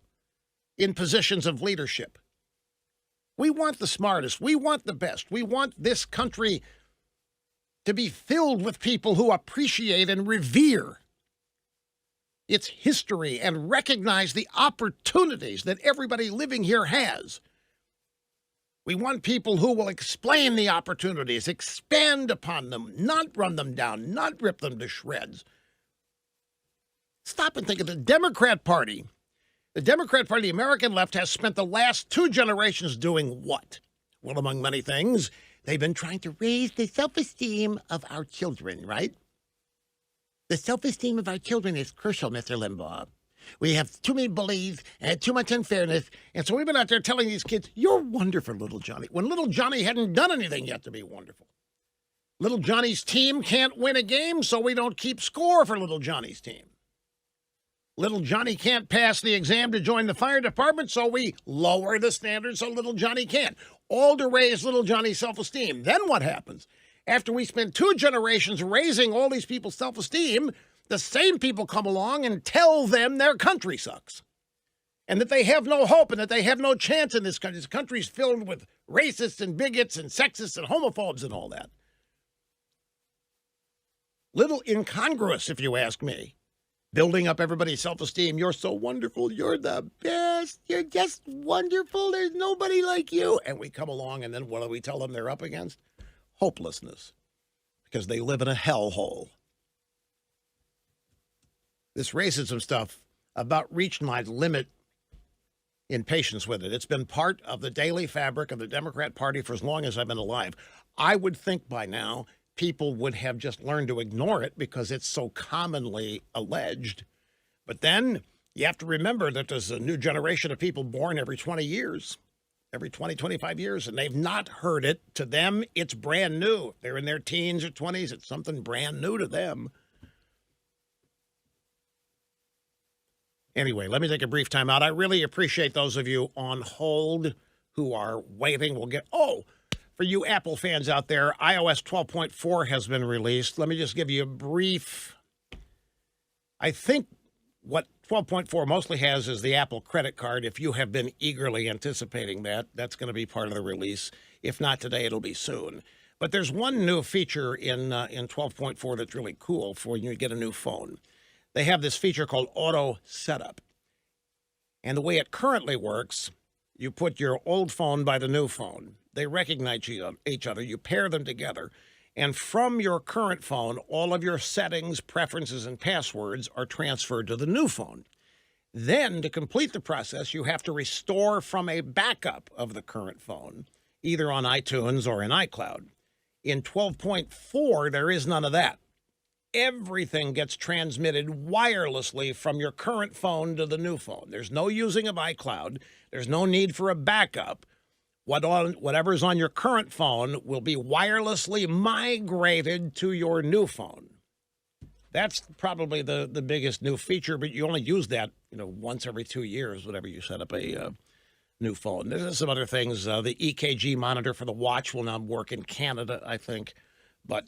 in positions of leadership. We want the smartest. We want the best. We want this country to be filled with people who appreciate and revere its history and recognize the opportunities that everybody living here has. We want people who will explain the opportunities, expand upon them, not run them down, not rip them to shreds. Stop and think of the Democrat Party. The Democrat Party, the American left, has spent the last 2 generations doing what? Well, among many things, they've been trying to raise the self-esteem of our children, right? The self-esteem of our children is crucial, Mr. Limbaugh. We have too many bullies and too much unfairness. And so we've been out there telling these kids, you're wonderful, little Johnny, when little Johnny hadn't done anything yet to be wonderful. Little Johnny's team can't win a game, so we don't keep score for little Johnny's team. Little Johnny can't pass the exam to join the fire department, so we lower the standards so little Johnny can't. All to raise little Johnny's self-esteem. Then what happens? After we spend 2 generations raising all these people's self-esteem, the same people come along and tell them their country sucks. And that they have no hope and that they have no chance in this country. This country's filled with racists and bigots and sexists and homophobes and all that. Little incongruous, if you ask me. building up everybody's self-esteem. You're so wonderful. You're the best. You're just wonderful. There's nobody like you. And we come along, and then what do we tell them they're up against? Hopelessness, because they live in a hellhole. This racism stuff about reaching my limit in patience with it. It's been part of the daily fabric of the Democrat Party for as long as I've been alive. I would think by now people would have just learned to ignore it because it's so commonly alleged. But then you have to remember that there's a new generation of people born every 20 years, every 20, 25 years, and they've not heard it. To them, it's brand new. They're in their teens or 20s. It's something brand new to them. Anyway, let me take a brief time out. I really appreciate those of you on hold who are waiting. We'll get, for you Apple fans out there, iOS 12.4 has been released. Let me just give you a brief. I think what 12.4 mostly has is the Apple credit card. If you have been eagerly anticipating that, that's going to be part of the release. If not today, it'll be soon. But there's one new feature in 12.4 that's really cool for when you get a new phone. They have this feature called Auto Setup. And the way it currently works, you put your old phone by the new phone. They recognize each other. You pair them together. And from your current phone, all of your settings, preferences, and passwords are transferred to the new phone. Then, to complete the process, you have to restore from a backup of the current phone, either on iTunes or in iCloud. In 12.4, there is none of that. Everything gets transmitted wirelessly from your current phone to the new phone. There's no using of iCloud. There's no need for a backup. Whatever's on your current phone will be wirelessly migrated to your new phone. That's probably the biggest new feature, but you only use that once every 2 years, whenever you set up a new phone. There's some other things. The EKG monitor for the watch will now work in Canada, I think. But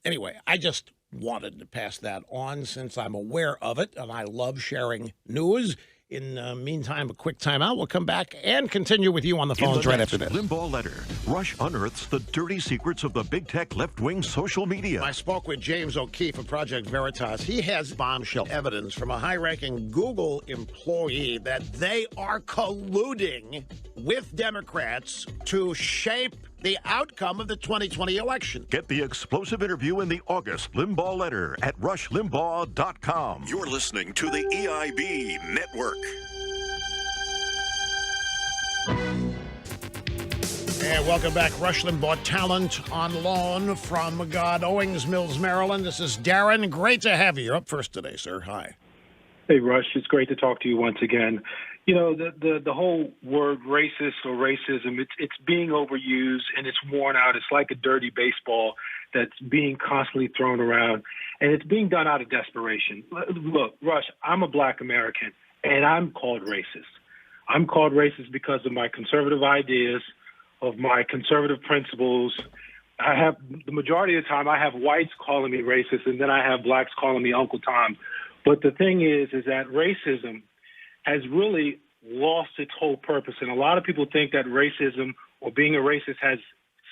anyway, I just wanted to pass that on since I'm aware of it, and I love sharing news. In the meantime, a quick timeout. We'll come back and continue with you on the phones right after this. Limbaugh Letter. Rush unearths the dirty secrets of the big tech left-wing social media. I spoke with James O'Keefe of Project Veritas. He has bombshell evidence from a high-ranking Google employee that they are colluding with Democrats to shape the outcome of the 2020 election. Get the explosive interview in the August Limbaugh Letter at RushLimbaugh.com. You're listening to the EIB Network. And welcome back. Rush Limbaugh Talent on loan from God Owings Mills, Maryland. This is Darren. Great to have you. You're up first today, sir. Hi. Hey, Rush. It's great to talk to you once again. The whole word racist or racism, it's being overused and it's worn out. It's like a dirty baseball that's being constantly thrown around, and it's being done out of desperation. Look, Rush, I'm a black American, and I'm called racist. I'm called racist because of my conservative ideas, of my conservative principles. I have, the majority of the time, I have whites calling me racist, and then I have blacks calling me Uncle Tom. But the thing is that racism has really lost its whole purpose. And a lot of people think that racism or being a racist has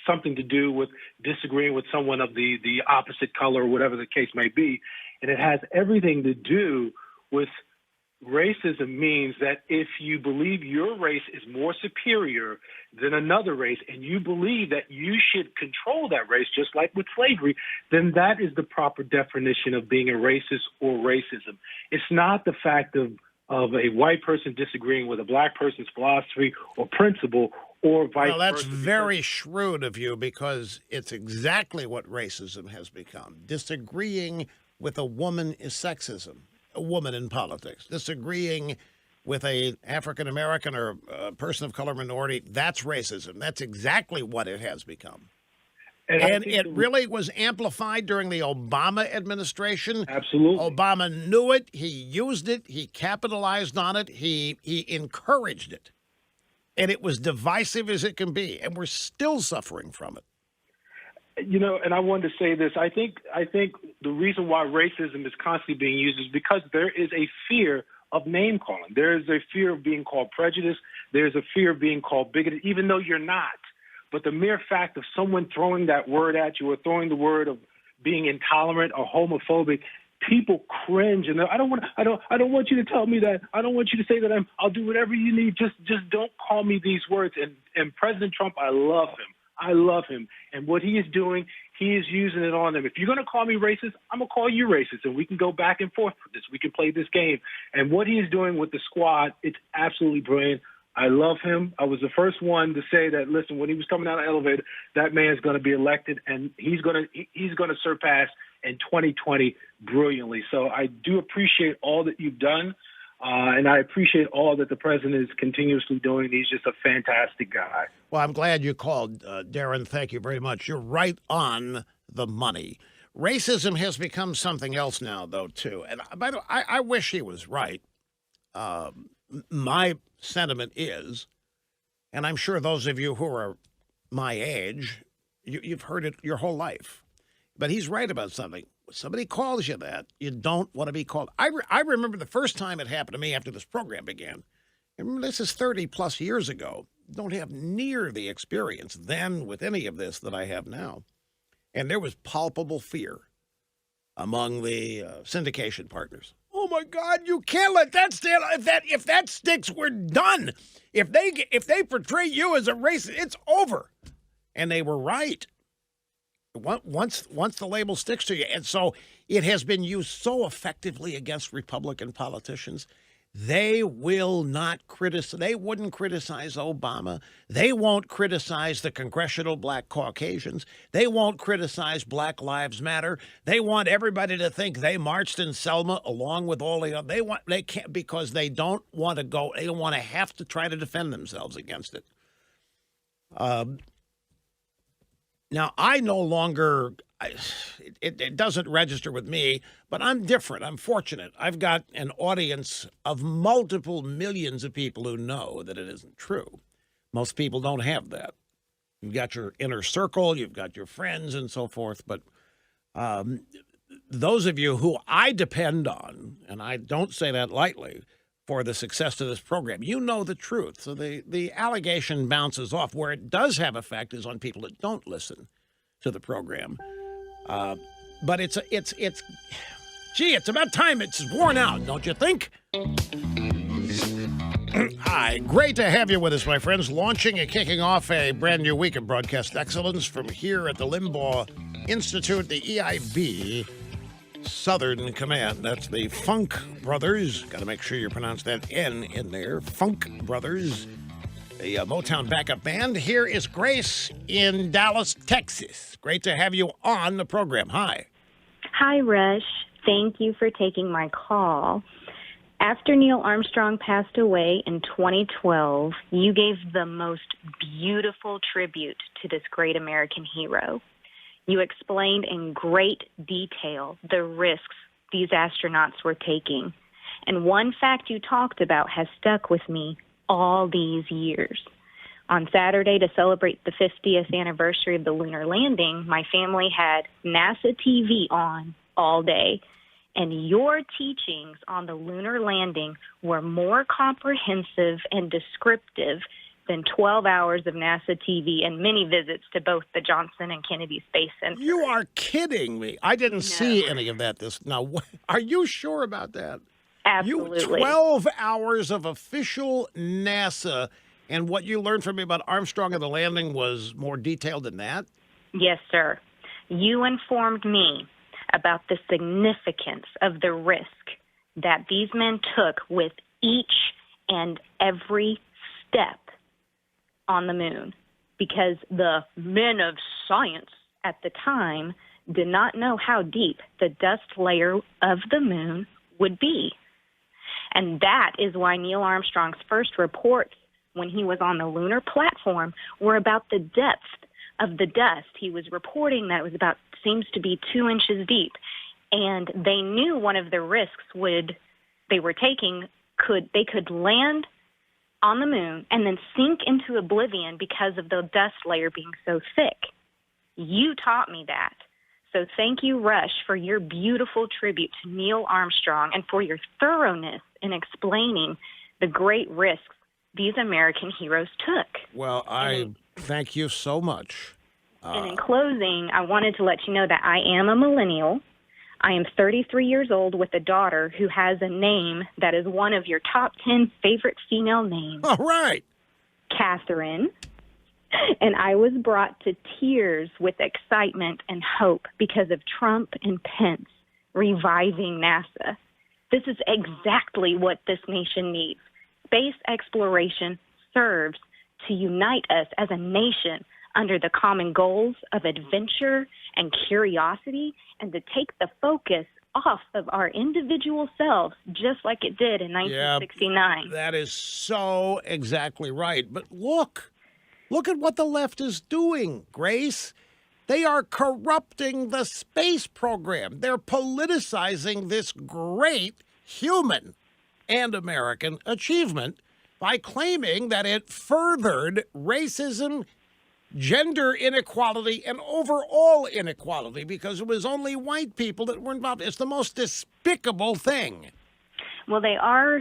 something to do with disagreeing with someone of the opposite color or whatever the case may be. And it has everything to do with racism means that if you believe your race is more superior than another race and you believe that you should control that race, just like with slavery, then that is the proper definition of being a racist or racism. It's not the fact of a white person disagreeing with a black person's philosophy or principle or vice versa. Well, that's very shrewd of you, because it's exactly what racism has become. Disagreeing with a woman is sexism, a woman in politics. Disagreeing with a African-American or a person of color minority, that's racism. That's exactly what it has become. And it really was amplified during the Obama administration. Absolutely. Obama knew it. He used it. He capitalized on it. He encouraged it. And it was divisive as it can be. And we're still suffering from it. And I wanted to say this. I think the reason why racism is constantly being used is because there is a fear of name calling. There is a fear of being called prejudiced. There's a fear of being called bigoted, even though you're not. But the mere fact of someone throwing that word at you or throwing the word of being intolerant or homophobic, people cringe, and I don't want you to tell me that. I don't want you to say that I'll do whatever you need. Just don't call me these words. And President Trump, I love him. I love him. And what he is doing, he is using it on them. If you're going to call me racist, I'm going to call you racist, and we can go back and forth with this. We can play this game. And what he is doing with the squad, it's absolutely brilliant. I love him. I was the first one to say that, listen, when he was coming out of the elevator, that man's going to be elected, and he's going to surpass in 2020 brilliantly. So I do appreciate all that you've done, and I appreciate all that the president is continuously doing. He's just a fantastic guy. Well, I'm glad you called, Darren. Thank you very much. You're right on the money. Racism has become something else now, though, too. And by the way, I wish he was right. My sentiment is, and I'm sure those of you who are my age, you've heard it your whole life, but he's right about something. When somebody calls you that, you don't want to be called. I remember the first time it happened to me after this program began. I remember this is 30 plus years ago. Don't have near the experience then with any of this that I have now. And there was palpable fear among the syndication partners. Oh my God! You can't let that stand. If that sticks, we're done. If they portray you as a racist, it's over. And they were right. Once the label sticks to you, and so it has been used so effectively against Republican politicians. They will not criticize. They wouldn't criticize Obama. They won't criticize the congressional black Caucasians. They won't criticize Black Lives Matter. They want everybody to think they marched in Selma along with all the other. They can't because they don't want to go. They don't want to have to try to defend themselves against it. Now, I no longer, it doesn't register with me, but I'm different. I'm fortunate. I've got an audience of multiple millions of people who know that it isn't true. Most people don't have that. You've got your inner circle, you've got your friends and so forth, but those of you who I depend on, and I don't say that lightly, for the success of this program, you know the truth. So the allegation bounces off. Where it does have effect is on people that don't listen to the program. But it's about time it's worn out, don't you think? Hi, great to have you with us, my friends. Launching and kicking off a brand new week of broadcast excellence from here at the Limbaugh Institute, the EIB Southern Command. That's the Funk Brothers. Got to make sure you pronounce that N in there. Funk Brothers, the Motown backup band. Here is Grace in Dallas, Texas. Great to have you on the program. Hi. Hi, Rush. Thank you for taking my call. After Neil Armstrong passed away in 2012, you gave the most beautiful tribute to this great American hero. You explained in great detail the risks these astronauts were taking. And one fact you talked about has stuck with me all these years. On Saturday, to celebrate the 50th anniversary of the lunar landing, my family had NASA TV on all day. And your teachings on the lunar landing were more comprehensive and descriptive than 12 hours of NASA TV and many visits to both the Johnson and Kennedy Space Center. You are kidding me. I didn't see any of that. Now, are you sure about that? Absolutely. 12 hours of official NASA, and what you learned from me about Armstrong and the landing was more detailed than that? Yes, sir. You informed me about the significance of the risk that these men took with each and every step on the moon, because the men of science at the time did not know how deep the dust layer of the moon would be. And that is why Neil Armstrong's first reports when he was on the lunar platform were about the depth of the dust. He was reporting that it was seems to be 2 inches deep. And they knew one of the risks they were taking they could land on the moon and then sink into oblivion because of the dust layer being so thick. You taught me that. So thank you, Rush, for your beautiful tribute to Neil Armstrong and for your thoroughness in explaining the great risks these American heroes took. Well, I thank you so much. And in closing, I wanted to let you know that I am a millennial. I am 33 years old with a daughter who has a name that is one of your top 10 favorite female names, All right. Catherine. And I was brought to tears with excitement and hope because of Trump and Pence reviving NASA. This is exactly what this nation needs. Space exploration serves to unite us as a nation under the common goals of adventure and curiosity, and to take the focus off of our individual selves, just like it did in 1969. That is so exactly right. But look at what the left is doing, Grace. They are corrupting the space program. They're politicizing this great human and American achievement by claiming that it furthered racism, gender inequality, and overall inequality because it was only white people that were involved. It's the most despicable thing. Well, they are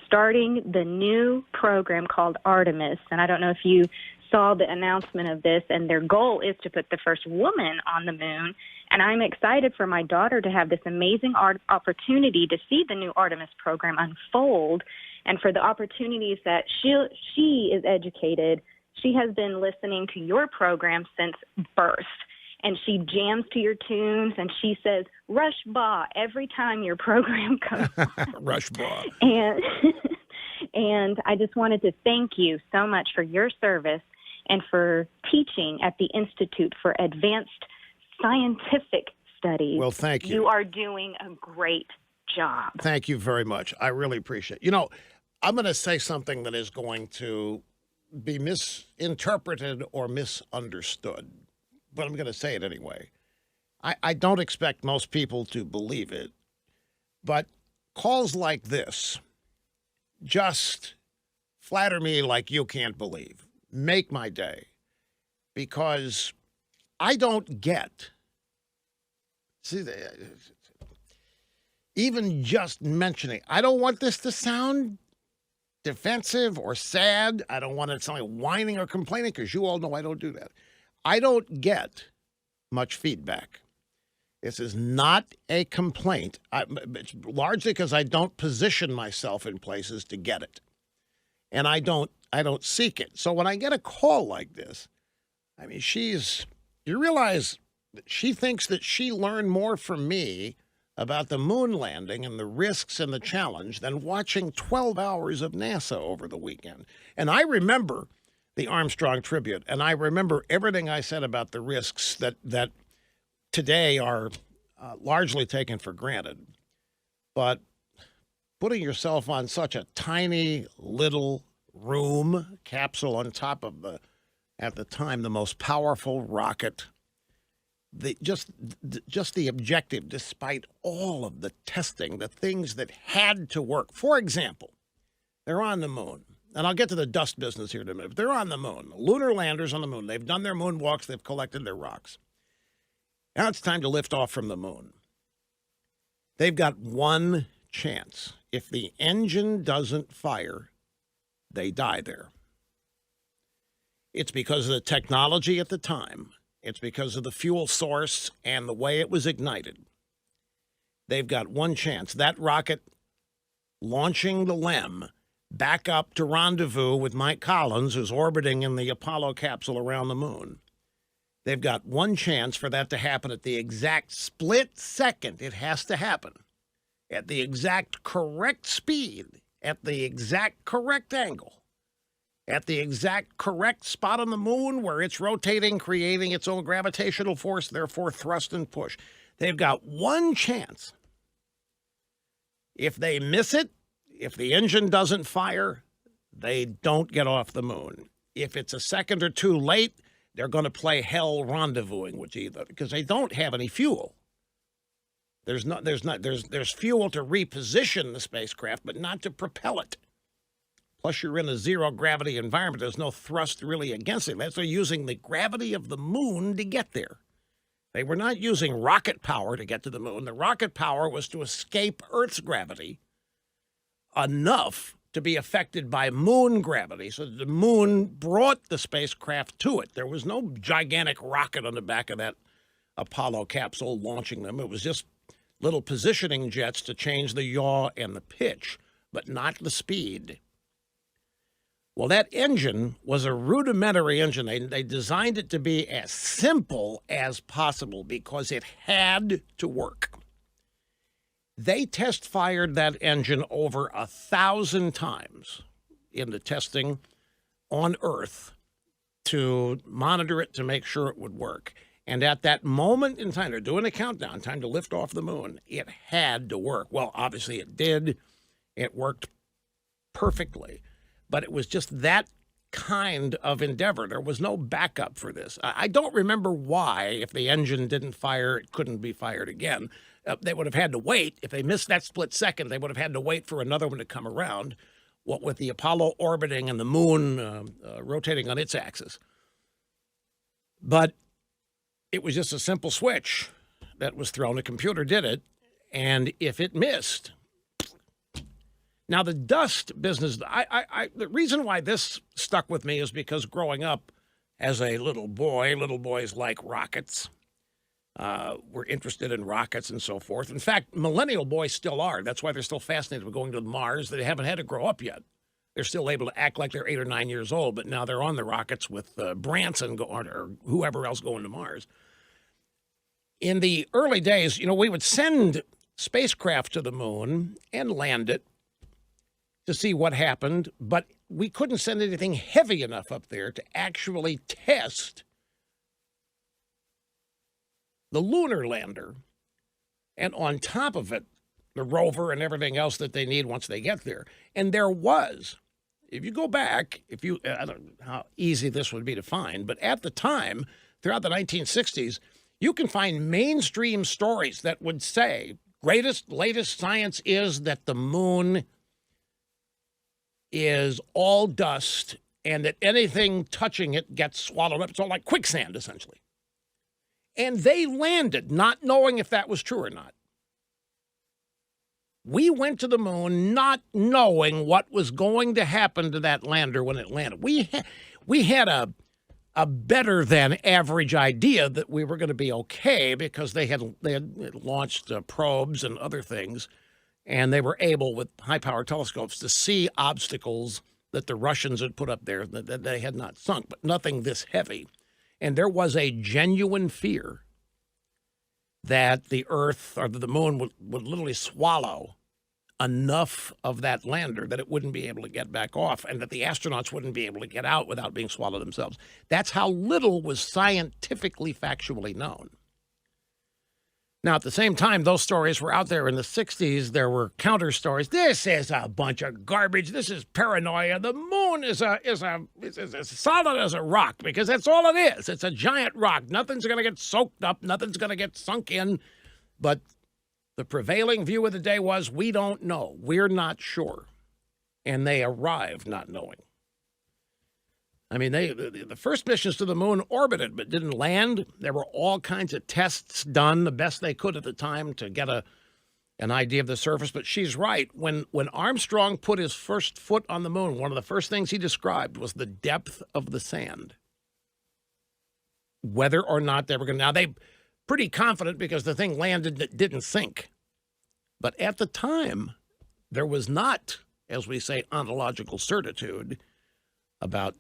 starting the new program called Artemis, and I don't know if you saw the announcement of this, and their goal is to put the first woman on the moon. And I'm excited for my daughter to have this amazing opportunity to see the new Artemis program unfold, and for the opportunities that she is educated. She has been listening to your program since birth, and she jams to your tunes, and she says, "Rush Baugh," every time your program comes on. Rush Baugh. And I just wanted to thank you so much for your service and for teaching at the Institute for Advanced Scientific Studies. Well, thank you. You are doing a great job. Thank you very much. I really appreciate it. You know, I'm going to say something that is going to be misinterpreted or misunderstood, but I'm going to say it anyway. I don't expect most people to believe it, but calls like this just flatter me like you can't believe. Make my day, because I don't get, see, even just mentioning, I don't want this to sound defensive or sad. I don't want it to sound like whining or complaining, because you all know I don't do that. I don't get much feedback. This is not a complaint. It's largely because I don't position myself in places to get it, and I don't seek it. So when I get a call like this, I mean, you realize that she thinks that she learned more from me about the moon landing and the risks and the challenge than watching 12 hours of NASA over the weekend. And I remember the Armstrong tribute, and I remember everything I said about the risks that today are largely taken for granted. But putting yourself on such a tiny little room capsule on top of at the time, the most powerful rocket, just the objective, despite all of the testing, the things that had to work. For example, they're on the moon. And I'll get to the dust business here in a minute. But they're on the moon. Lunar landers on the moon. They've done their moonwalks. They've collected their rocks. Now it's time to lift off from the moon. They've got one chance. If the engine doesn't fire, they die there. It's because of the technology at the time. It's because of the fuel source and the way it was ignited. They've got one chance. That rocket launching the LEM back up to rendezvous with Mike Collins, who's orbiting in the Apollo capsule around the moon. They've got one chance for that to happen at the exact split second it has to happen, at the exact correct speed, at the exact correct angle, at the exact correct spot on the moon where it's rotating, creating its own gravitational force, therefore thrust and push. They've got one chance. If they miss it, if the engine doesn't fire, they don't get off the moon. If it's a second or two late, they're going to play hell rendezvousing with either, because they don't have any fuel. There's fuel to reposition the spacecraft, but not to propel it. Plus, you're in a zero-gravity environment. There's no thrust really against it. That's they're using the gravity of the moon to get there. They were not using rocket power to get to the moon. The rocket power was to escape Earth's gravity enough to be affected by moon gravity. So the moon brought the spacecraft to it. There was no gigantic rocket on the back of that Apollo capsule launching them. It was just little positioning jets to change the yaw and the pitch, but not the speed. Well, that engine was a rudimentary engine. They designed it to be as simple as possible because it had to work. They test fired that engine over 1,000 times in the testing on Earth to monitor it to make sure it would work. And at that moment in time, they're doing a countdown, time to lift off the moon. It had to work. Well, obviously it did. It worked perfectly. But it was just that kind of endeavor. There was no backup for this. I don't remember why, if the engine didn't fire, it couldn't be fired again. They would have had to wait. If they missed that split second, they would have had to wait for another one to come around, what with the Apollo orbiting and the moon rotating on its axis. But it was just a simple switch that was thrown. A computer did it, and if it missed... Now, the dust business, the reason why this stuck with me is because growing up as a little boys like rockets. Were interested in rockets and so forth. In fact, millennial boys still are. That's why they're still fascinated with going to Mars. They haven't had to grow up yet. They're still able to act like they're 8 or 9 years old, but now they're on the rockets with Branson or whoever else going to Mars. In the early days, we would send spacecraft to the moon and land it to see what happened, but we couldn't send anything heavy enough up there to actually test the lunar lander, and on top of it, the rover and everything else that they need once they get there. And there was, if you go back, I don't know how easy this would be to find, but at the time, throughout the 1960s, you can find mainstream stories that would say, latest science is that the moon is all dust and that anything touching it gets swallowed up. It's all like quicksand, essentially. And they landed not knowing if that was true or not. We went to the moon not knowing what was going to happen to that lander when it landed. We had a better than average idea that we were going to be okay because they had launched probes and other things, and they were able with high-power telescopes to see obstacles that the Russians had put up there that they had not sunk, but nothing this heavy. And there was a genuine fear that the Earth or the moon would literally swallow enough of that lander that it wouldn't be able to get back off and that the astronauts wouldn't be able to get out without being swallowed themselves. That's how little was scientifically, factually known. Now, at the same time, those stories were out there in the 60s. There were counter stories. This is a bunch of garbage. This is paranoia. The moon is as solid as a rock because that's all it is. It's a giant rock. Nothing's going to get soaked up. Nothing's going to get sunk in. But the prevailing view of the day was, we don't know. We're not sure. And they arrived not knowing. I mean, the first missions to the moon orbited but didn't land. There were all kinds of tests done, the best they could at the time to get an idea of the surface. But she's right. When Armstrong put his first foot on the moon, one of the first things he described was the depth of the sand. Whether or not they were going to... Now, they pretty confident because the thing landed and it didn't sink. But at the time, there was not, as we say, ontological certitude about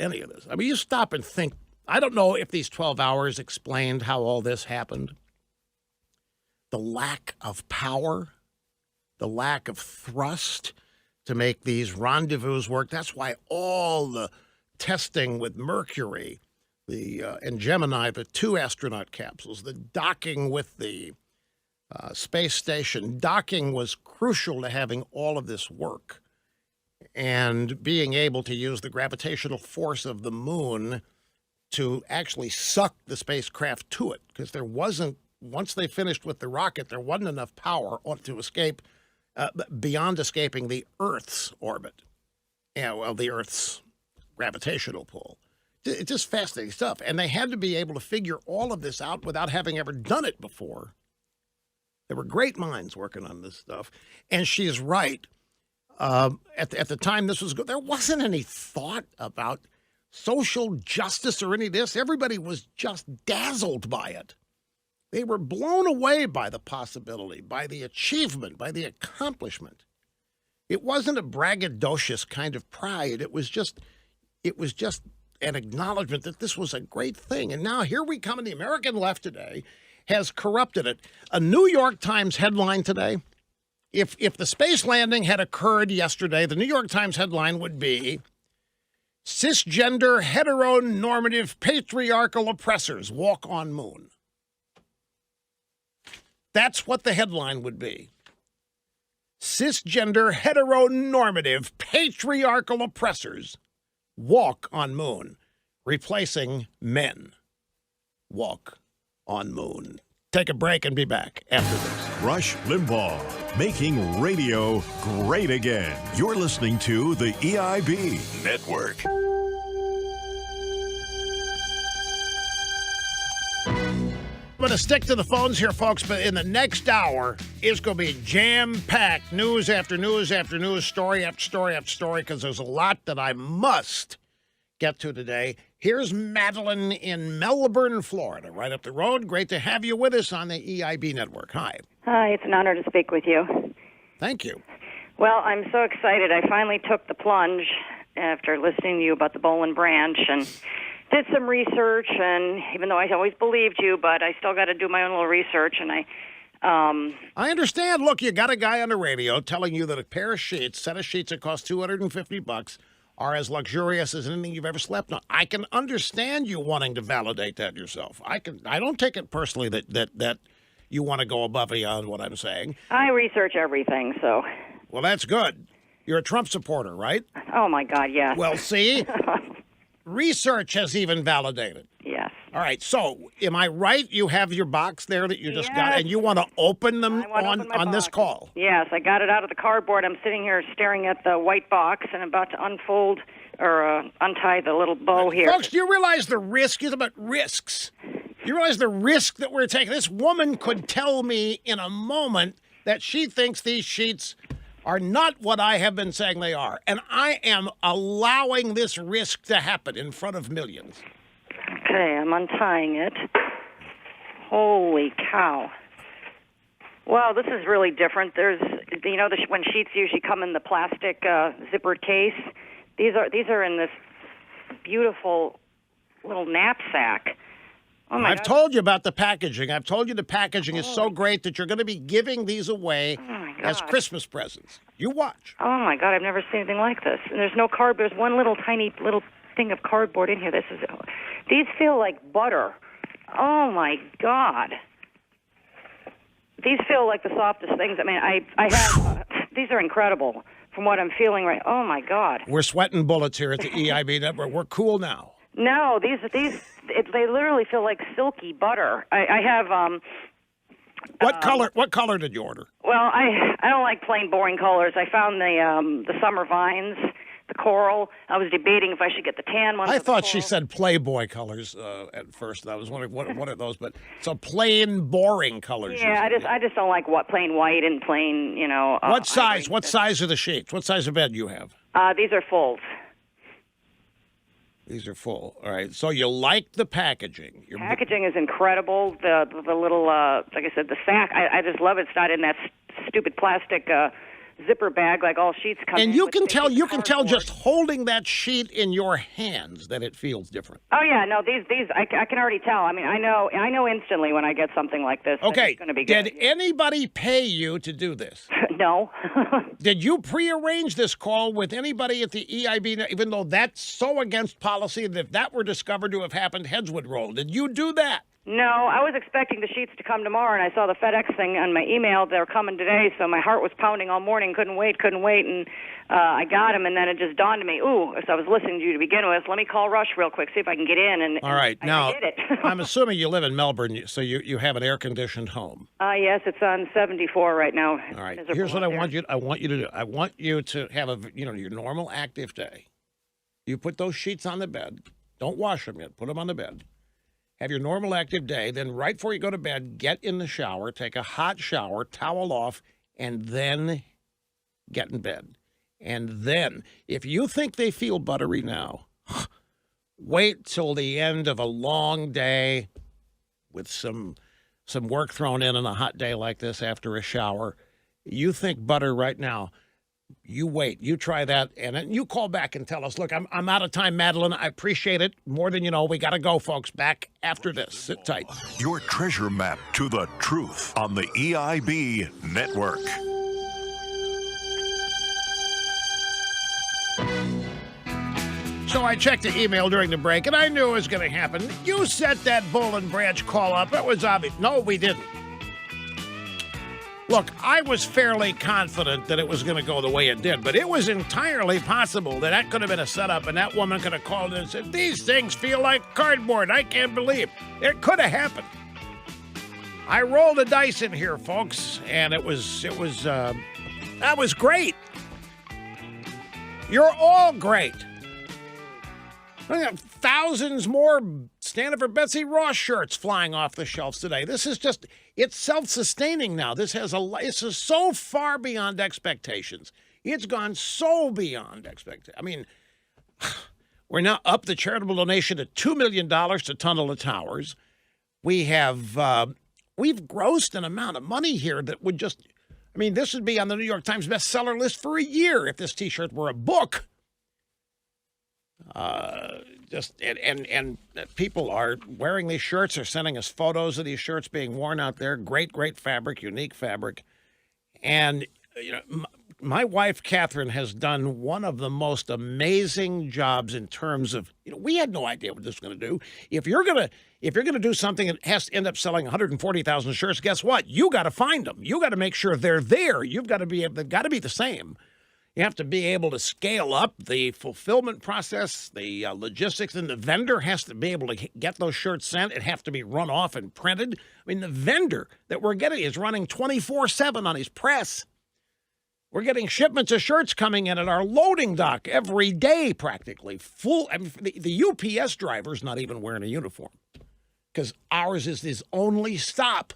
any of this. I mean, you stop and think, I don't know if these 12 hours explained how all this happened. The lack of power, the lack of thrust to make these rendezvous work. That's why all the testing with Mercury, and Gemini, the 2 astronaut capsules, the docking with the space station, docking was crucial to having all of this work. And being able to use the gravitational force of the moon to actually suck the spacecraft to it, because there wasn't, once they finished with the rocket, there wasn't enough power to escape, beyond escaping the Earth's orbit. The Earth's gravitational pull. It's just fascinating stuff. And they had to be able to figure all of this out without having ever done it before. There were great minds working on this stuff. And she's right. At the time this was good, there wasn't any thought about social justice or any of this. Everybody was just dazzled by it. They were blown away by the possibility, by the achievement, by the accomplishment. It wasn't a braggadocious kind of pride. It was just an acknowledgement that this was a great thing. And now here we come, and the American left today has corrupted it. A New York Times headline today, if the space landing had occurred yesterday, the New York Times headline would be, cisgender, heteronormative, patriarchal oppressors walk on moon. That's what the headline would be. Cisgender, heteronormative, patriarchal oppressors walk on moon, replacing men walk on moon. Take a break and be back after this. Rush Limbaugh, making radio great again. You're listening to the EIB Network. I'm going to stick to the phones here, folks, but in the next hour, it's going to be jam-packed, news after news after news, story after story after story, because there's a lot that I must get to today. Here's Madeline in Melbourne, Florida, right up the road. Great to have you with us on the EIB Network. Hi. Hi, it's an honor to speak with you. Thank you. Well, I'm so excited. I finally took the plunge after listening to you about the Bolin Branch and did some research, and even though I always believed you, but I still got to do my own little research, and I understand. Look, you got a guy on the radio telling you that a pair of sheets, set of sheets that cost $250, are as luxurious as anything you've ever slept on. I can understand you wanting to validate that yourself. I don't take it personally that you want to go above and beyond what I'm saying. I research everything, so. Well, that's good. You're a Trump supporter, right? Oh, my God, yes. Well, see? Research has even validated. Yes. All right. So, am I right? You have your box there that you just Yes. got, and you want to open them open my on this box. call? Yes, I got it out of the cardboard. I'm sitting here staring at the white box and about to unfold or untie the little bow here. Folks, do you realize the risk is about risks? You realize the risk that we're taking? This woman could tell me in a moment that she thinks these sheets are not what I have been saying they are. And I am allowing this risk to happen in front of millions. Okay, I'm untying it. Holy cow. Wow, this is really different. There's, when sheets usually come in the plastic zippered case, these are in this beautiful little knapsack. Oh my I've God. told you about the packaging. I've told you the packaging is so great that you're going to be giving these away as Christmas presents. You watch. Oh my God, I've never seen anything like this. And there's no cardboard. There's one little tiny little thing of cardboard in here. These feel like butter. Oh my God. These feel like the softest things. I mean, I have, these are incredible from what I'm feeling right. Oh my God. We're sweating bullets here at the EIB Network. We're cool now. No, they literally feel like silky butter. I have, What color did you order? well, I don't like plain boring colors. I found the summer vines, the coral. I was debating if I should get the tan one. I or the thought she coral. said Playboy colors at first. I was wondering what are those, but so plain, boring colors. Yeah, I just don't like plain white and plain, What size? What size are the sheets? What size of bed do you have? These are folds. These are full. All right. So you like the packaging. Packaging is incredible. The little, like I said, the sack. I just love it. It's not in that stupid plastic zipper bag like all sheets come in. And you with can tell cardboard. just holding that sheet in your hands that it feels different. Oh yeah, no, these I can already tell. I mean, I know instantly when I get something like this. that Okay. it's going to be good. Did anybody pay you to do this? No. Did you prearrange this call with anybody at the EIB, even though that's so against policy that if that were discovered to have happened, heads would roll? Did you do that? No, I was expecting the sheets to come tomorrow, and I saw the FedEx thing on my email. They're coming today, so my heart was pounding all morning. Couldn't wait, and I got them, and then it just dawned on me, so I was listening to you to begin with. Let me call Rush real quick, see if I can get in. And All right. Now, I did it. I'm assuming you live in Melbourne, so you have an air-conditioned home. Yes, it's on 74 right now. All right. Miserable Here's what up I want there. you to do. I want you to have your normal active day. You put those sheets on the bed. Don't wash them yet. Put them on the bed. Have your normal active day. Then right before you go to bed, get in the shower, take a hot shower, towel off, and then get in bed. And then, if you think they feel buttery now, wait till the end of a long day with some some work thrown in on a hot day like this after a shower. You think butter right now. You wait. You try that, and then you call back and tell us, look, I'm out of time, Madeline. I appreciate it more than you know. We got to go, folks. Back after this. Sit tight. Your treasure map to the truth on the EIB Network. So I checked the email during the break, and I knew it was going to happen. You set that Bull and Branch call up. It was obvious. No, we didn't. Look, I was fairly confident that it was going to go the way it did, but it was entirely possible that that could have been a setup, and that woman could have called in and said, these things feel like cardboard. I can't believe. It could have happened. I rolled the dice in here, folks, and that was great. You're all great. We got thousands more Stand Up for Betsy Ross shirts flying off the shelves today. This is just, it's self-sustaining now. This is so far beyond expectations. It's gone so beyond expectations. I mean, we're now up the charitable donation to $2 million to Tunnel the Towers. We've grossed an amount of money here that would just, I mean, this would be on the New York Times bestseller list for a year if this T-shirt were a book. And people are wearing these shirts. They're sending us photos of these shirts being worn out there. Great fabric, unique fabric. And, you know, my wife, Catherine, has done one of the most amazing jobs in terms of, you know, we had no idea what this was going to do. If you're going to do something that has to end up selling 140,000 shirts, guess what? You got to find them. You got to make sure they're there. They've got to be the same. You have to be able to scale up the fulfillment process, the logistics, and the vendor has to be able to get those shirts sent. It have to be run off and printed. I mean, the vendor that we're getting is running 24/7 on his press. We're getting shipments of shirts coming in at our loading dock every day, practically. Full. I mean, the UPS driver's not even wearing a uniform because ours is his only stop.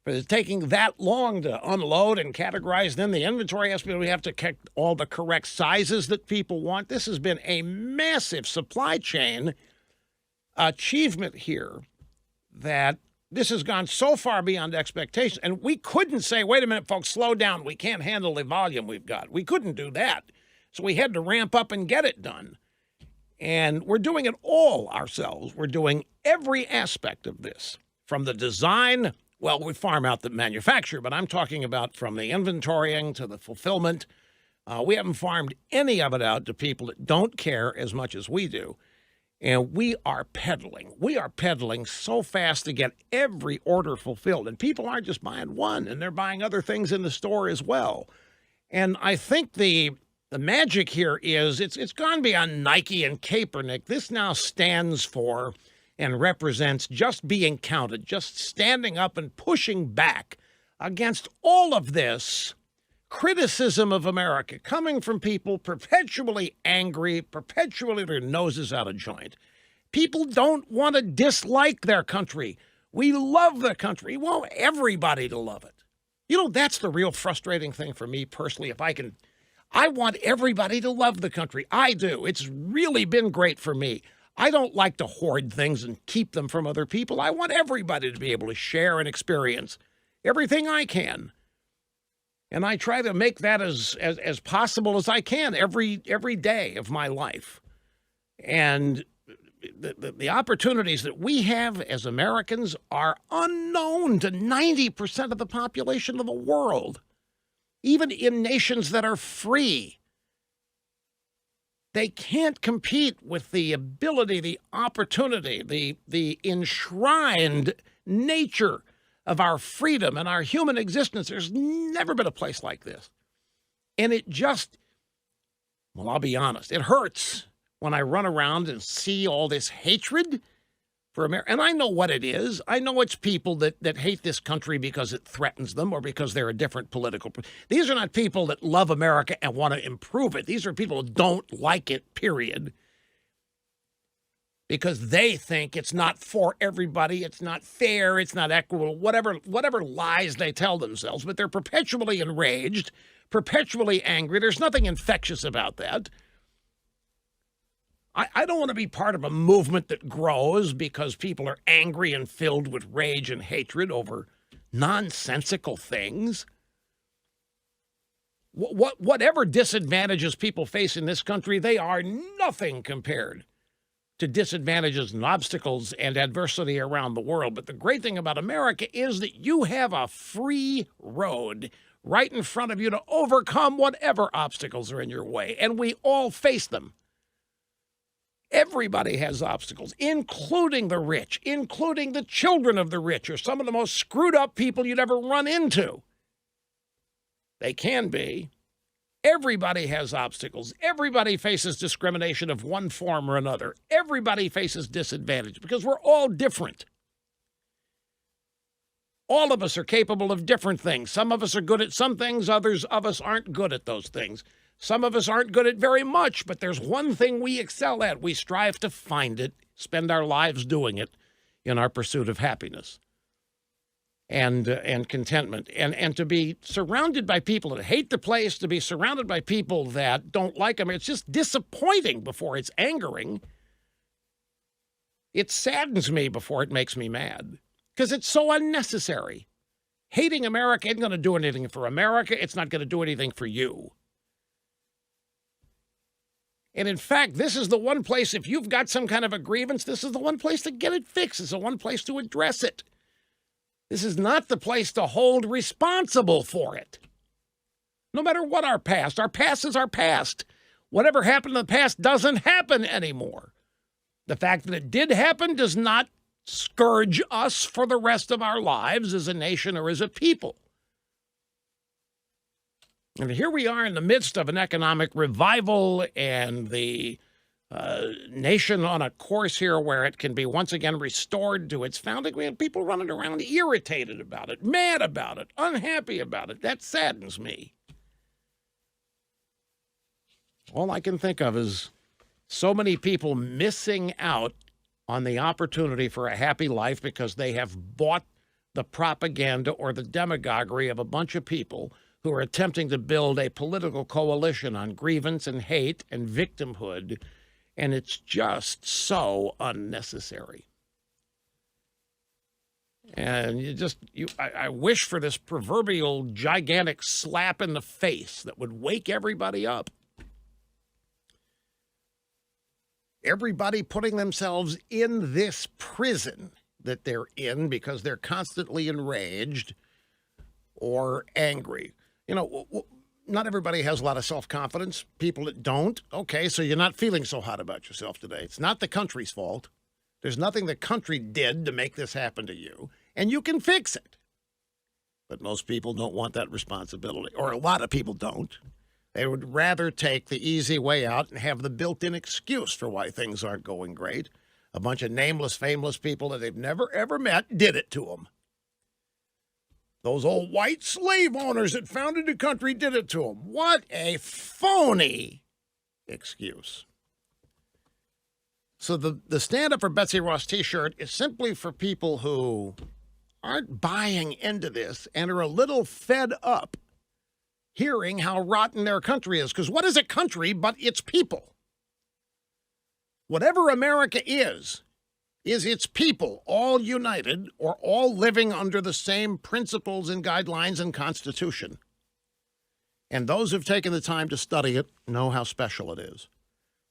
But it's taking that long to unload and categorize. Then the inventory has to be, we have to get all the correct sizes that people want. This has been a massive supply chain achievement here that this has gone so far beyond expectations. And we couldn't say, wait a minute, folks, slow down. We can't handle the volume we've got. We couldn't do that. So we had to ramp up and get it done. And we're doing it all ourselves. We're doing every aspect of this, from the design. Well, we farm out the manufacturer, but I'm talking about from the inventorying to the fulfillment. We haven't farmed any of it out to people that don't care as much as we do. And we are peddling. We are peddling so fast to get every order fulfilled. And people aren't just buying one, and they're buying other things in the store as well. And I think the magic here is it's gone beyond Nike and Kaepernick. This now stands for and represents just being counted, just standing up and pushing back against all of this criticism of America coming from people perpetually angry, perpetually their noses out of joint. People don't want to dislike their country. We love the country. We want everybody to love it. You know, that's the real frustrating thing for me personally. I want everybody to love the country. I do. It's really been great for me. I don't like to hoard things and keep them from other people. I want everybody to be able to share and experience everything I can. And I try to make that as possible as I can every day of my life. And the opportunities that we have as Americans are unknown to 90% of the population of the world, even in nations that are free. They can't compete with the ability, the opportunity, the enshrined nature of our freedom and our human existence. There's never been a place like this. And it just, well, I'll be honest, it hurts when I run around and see all this hatred for America. And I know what it is. I know it's people that hate this country because it threatens them or because they're a different political. These are not people that love America and want to improve it. These are people who don't like it, period. Because they think it's not for everybody, it's not fair, it's not equitable, whatever lies they tell themselves. But they're perpetually enraged, perpetually angry. There's nothing infectious about that. I don't want to be part of a movement that grows because people are angry and filled with rage and hatred over nonsensical things. Whatever disadvantages people face in this country, they are nothing compared to disadvantages and obstacles and adversity around the world. But the great thing about America is that you have a free road right in front of you to overcome whatever obstacles are in your way, and we all face them. Everybody has obstacles, including the rich, including the children of the rich, or some of the most screwed up people you'd ever run into. They can be. Everybody has obstacles. Everybody faces discrimination of one form or another. Everybody faces disadvantage because we're all different. All of us are capable of different things. Some of us are good at some things. Others of us aren't good at those things. Some of us aren't good at very much, but there's one thing we excel at. We strive to find it, spend our lives doing it in our pursuit of happiness and contentment. And to be surrounded by people that hate the place, to be surrounded by people that don't like them, it's just disappointing before it's angering. It saddens me before it makes me mad because it's so unnecessary. Hating America isn't going to do anything for America. It's not going to do anything for you. And in fact, this is the one place, if you've got some kind of a grievance, this is the one place to get it fixed. It's the one place to address it. This is not the place to hold responsible for it. No matter what our past is our past. Whatever happened in the past doesn't happen anymore. The fact that it did happen does not scourge us for the rest of our lives as a nation or as a people. And here we are in the midst of an economic revival and the nation on a course here where it can be once again restored to its founding. We have people running around irritated about it, mad about it, unhappy about it. That saddens me. All I can think of is so many people missing out on the opportunity for a happy life because they have bought the propaganda or the demagoguery of a bunch of people who are attempting to build a political coalition on grievance and hate and victimhood, and it's just so unnecessary. And I wish for this proverbial gigantic slap in the face that would wake everybody up. Everybody putting themselves in this prison that they're in because they're constantly enraged or angry. You know, not everybody has a lot of self-confidence. People that don't, okay, so you're not feeling so hot about yourself today. It's not the country's fault. There's nothing the country did to make this happen to you, and you can fix it. But most people don't want that responsibility, or a lot of people don't. They would rather take the easy way out and have the built-in excuse for why things aren't going great. A bunch of nameless, fameless people that they've never, ever met did it to them. Those old white slave owners that founded the country did it to them. What a phony excuse. So the Stand Up for Betsy Ross t-shirt is simply for people who aren't buying into this and are a little fed up hearing how rotten their country is. Because what is a country but its people? Whatever America is its people all united or all living under the same principles and guidelines and Constitution. And those who've taken the time to study it know how special it is.